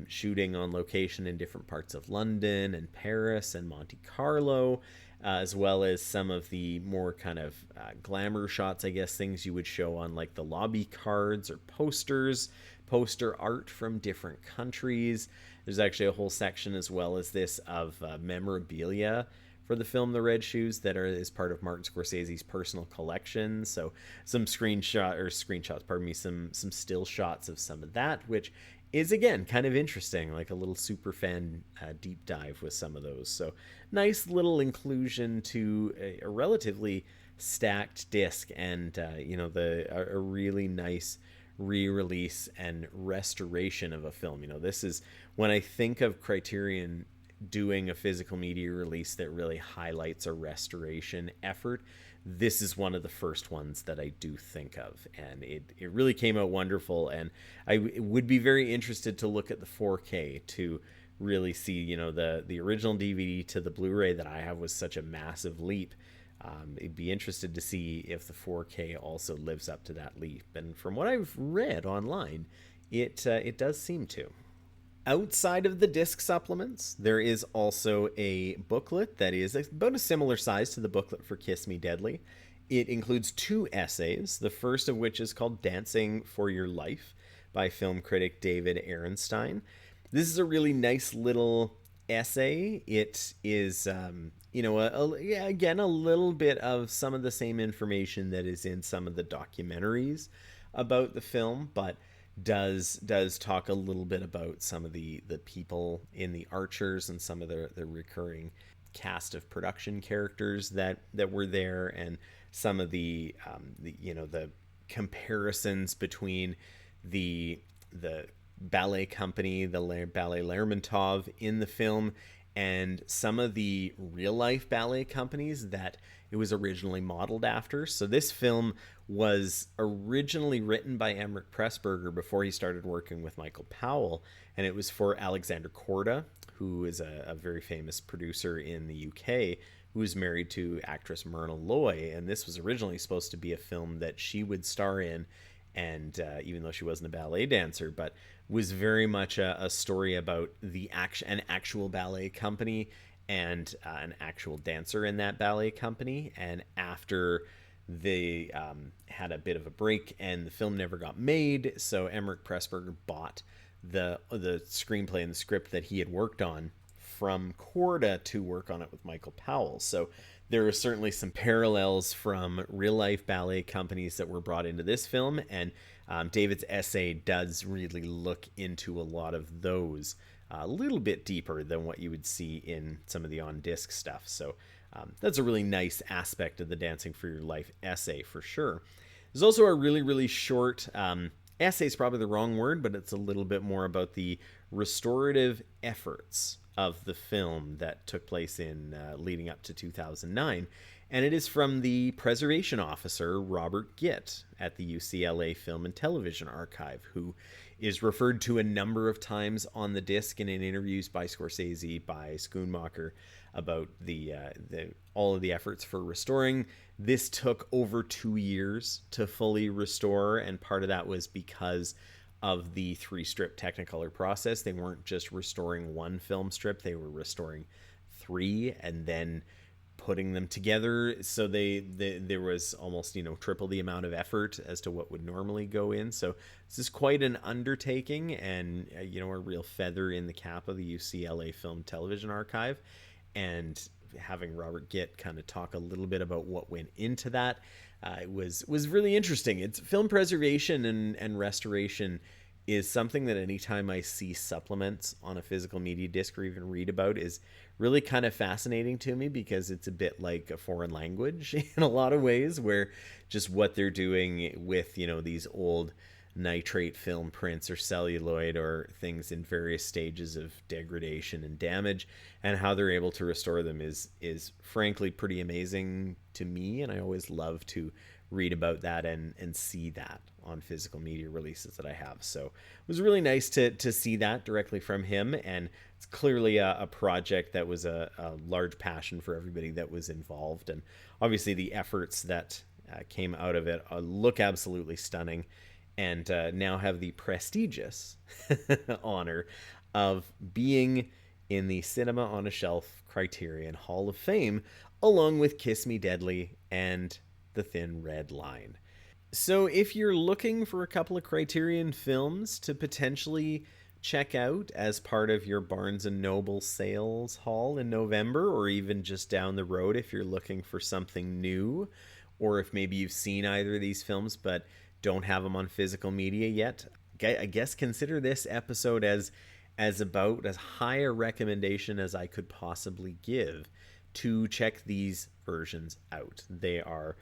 shooting on location in different parts of London and Paris and Monte Carlo, as well as some of the more kind of glamour shots, I guess, things you would show on like the lobby cards or poster art from different countries. There's actually a whole section as well as this of memorabilia for the film The Red Shoes that is part of Martin Scorsese's personal collection. So some some still shots of some of that, which is again kind of interesting, like a little super fan deep dive with some of those. So nice little inclusion to a relatively stacked disc, and a really nice re-release and restoration of a film. This is when I think of Criterion doing a physical media release that really highlights a restoration effort, this is one of the first ones that I do think of, and it really came out wonderful. And I would be very interested to look at the 4K to really see, the original DVD to the Blu-ray that I have was such a massive leap. It'd be interested to see if the 4K also lives up to that leap, and from what I've read online, it does seem to. Outside of the disc supplements, there is also a booklet that is about a similar size to the booklet for Kiss Me Deadly. It includes 2 essays, the first of which is called Dancing for Your Life by film critic David Ehrenstein. This is a really nice little essay. It is, again, a little bit of some of the same information that is in some of the documentaries about the film, but does talk a little bit about some of the people in the Archers and some of the recurring cast of production characters that were there, and some of the comparisons between the ballet company, the Ballet Lermontov in the film, and some of the real life ballet companies that it was originally modeled after. So this film was originally written by Emmerich Pressburger before he started working with Michael Powell, and it was for Alexander Korda, who is a very famous producer in the UK, who is married to actress Myrna Loy. And this was originally supposed to be a film that she would star in, and even though she wasn't a ballet dancer, but was very much a story about an actual ballet company and an actual dancer in that ballet company. And after they had a bit of a break and the film never got made, so Emmerich Pressburger bought the screenplay and the script that he had worked on from Korda to work on it with Michael Powell. So there are certainly some parallels from real life ballet companies that were brought into this film, and David's essay does really look into a lot of those a little bit deeper than what you would see in some of the on-disc stuff. So that's a really nice aspect of the Dancing for Your Life essay for sure. There's also a really, really short essay is probably the wrong word, but it's a little bit more about the restorative efforts of the film that took place in leading up to 2009. And it is from the preservation officer, Robert Gitt, at the UCLA Film and Television Archive, who is referred to a number of times on the disc and in interviews by Scorsese, by Schoonmaker, about all of the efforts for restoring. This took over 2 years to fully restore, and part of that was because of the 3-strip Technicolor process. They weren't just restoring one film strip, they were restoring 3 and then putting them together. So there was almost, triple the amount of effort as to what would normally go in. So this is quite an undertaking, and a real feather in the cap of the UCLA Film Television Archive. And having Robert Gitt kind of talk a little bit about what went into that was really interesting. It's film preservation and restoration is something that anytime I see supplements on a physical media disc or even read about is really kind of fascinating to me, because it's a bit like a foreign language in a lot of ways, where just what they're doing with, these old nitrate film prints or celluloid or things in various stages of degradation and damage, and how they're able to restore them is frankly pretty amazing to me. And I always love to read about that and see that on physical media releases that I have. So it was really nice to see that directly from him, and it's clearly a project that was a large passion for everybody that was involved. And obviously the efforts that came out of it look absolutely stunning, and now have the prestigious honor of being in the Cinema on a Shelf Criterion Hall of Fame, along with Kiss Me Deadly and The Thin Red Line. So if you're looking for a couple of Criterion films to potentially check out as part of your Barnes & Noble sales haul in November, or even just down the road if you're looking for something new, or if maybe you've seen either of these films but don't have them on physical media yet, I guess consider this episode as about as high a recommendation as I could possibly give to check these versions out. They are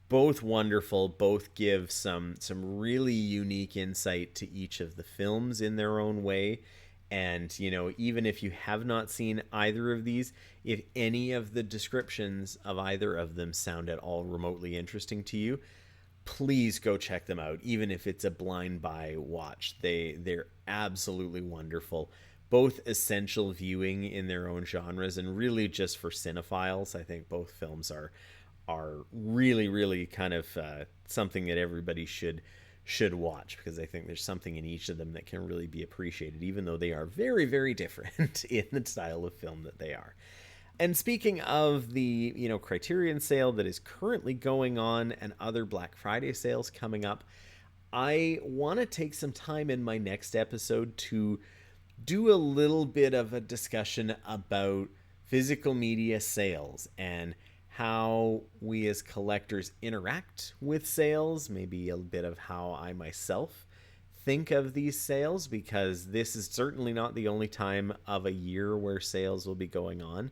both wonderful, both give some really unique insight to each of the films in their own way. And, even if you have not seen either of these, if any of the descriptions of either of them sound at all remotely interesting to you, please go check them out, even if it's a blind buy watch. They're absolutely wonderful. Both essential viewing in their own genres, and really just for cinephiles. I think both films are really, really kind of something that everybody should watch, because I think there's something in each of them that can really be appreciated, even though they are very, very different in the style of film that they are. And speaking of the, Criterion sale that is currently going on and other Black Friday sales coming up, I want to take some time in my next episode to do a little bit of a discussion about physical media sales and how we as collectors interact with sales, maybe a bit of how I myself think of these sales, because this is certainly not the only time of a year where sales will be going on.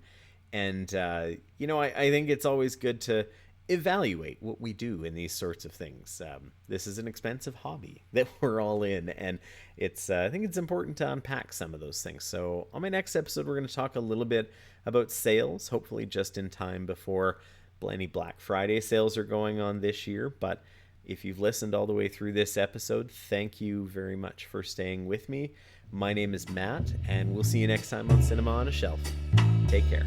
And, I think it's always good to evaluate what we do in these sorts of things. This is an expensive hobby that we're all in, and I think it's important to unpack some of those things. So on my next episode, we're going to talk a little bit about sales, hopefully just in time before any Black Friday sales are going on this year. But if you've listened all the way through this episode, thank you very much for staying with me. My name is Matt, and we'll see you next time on Cinema on a Shelf. Take care.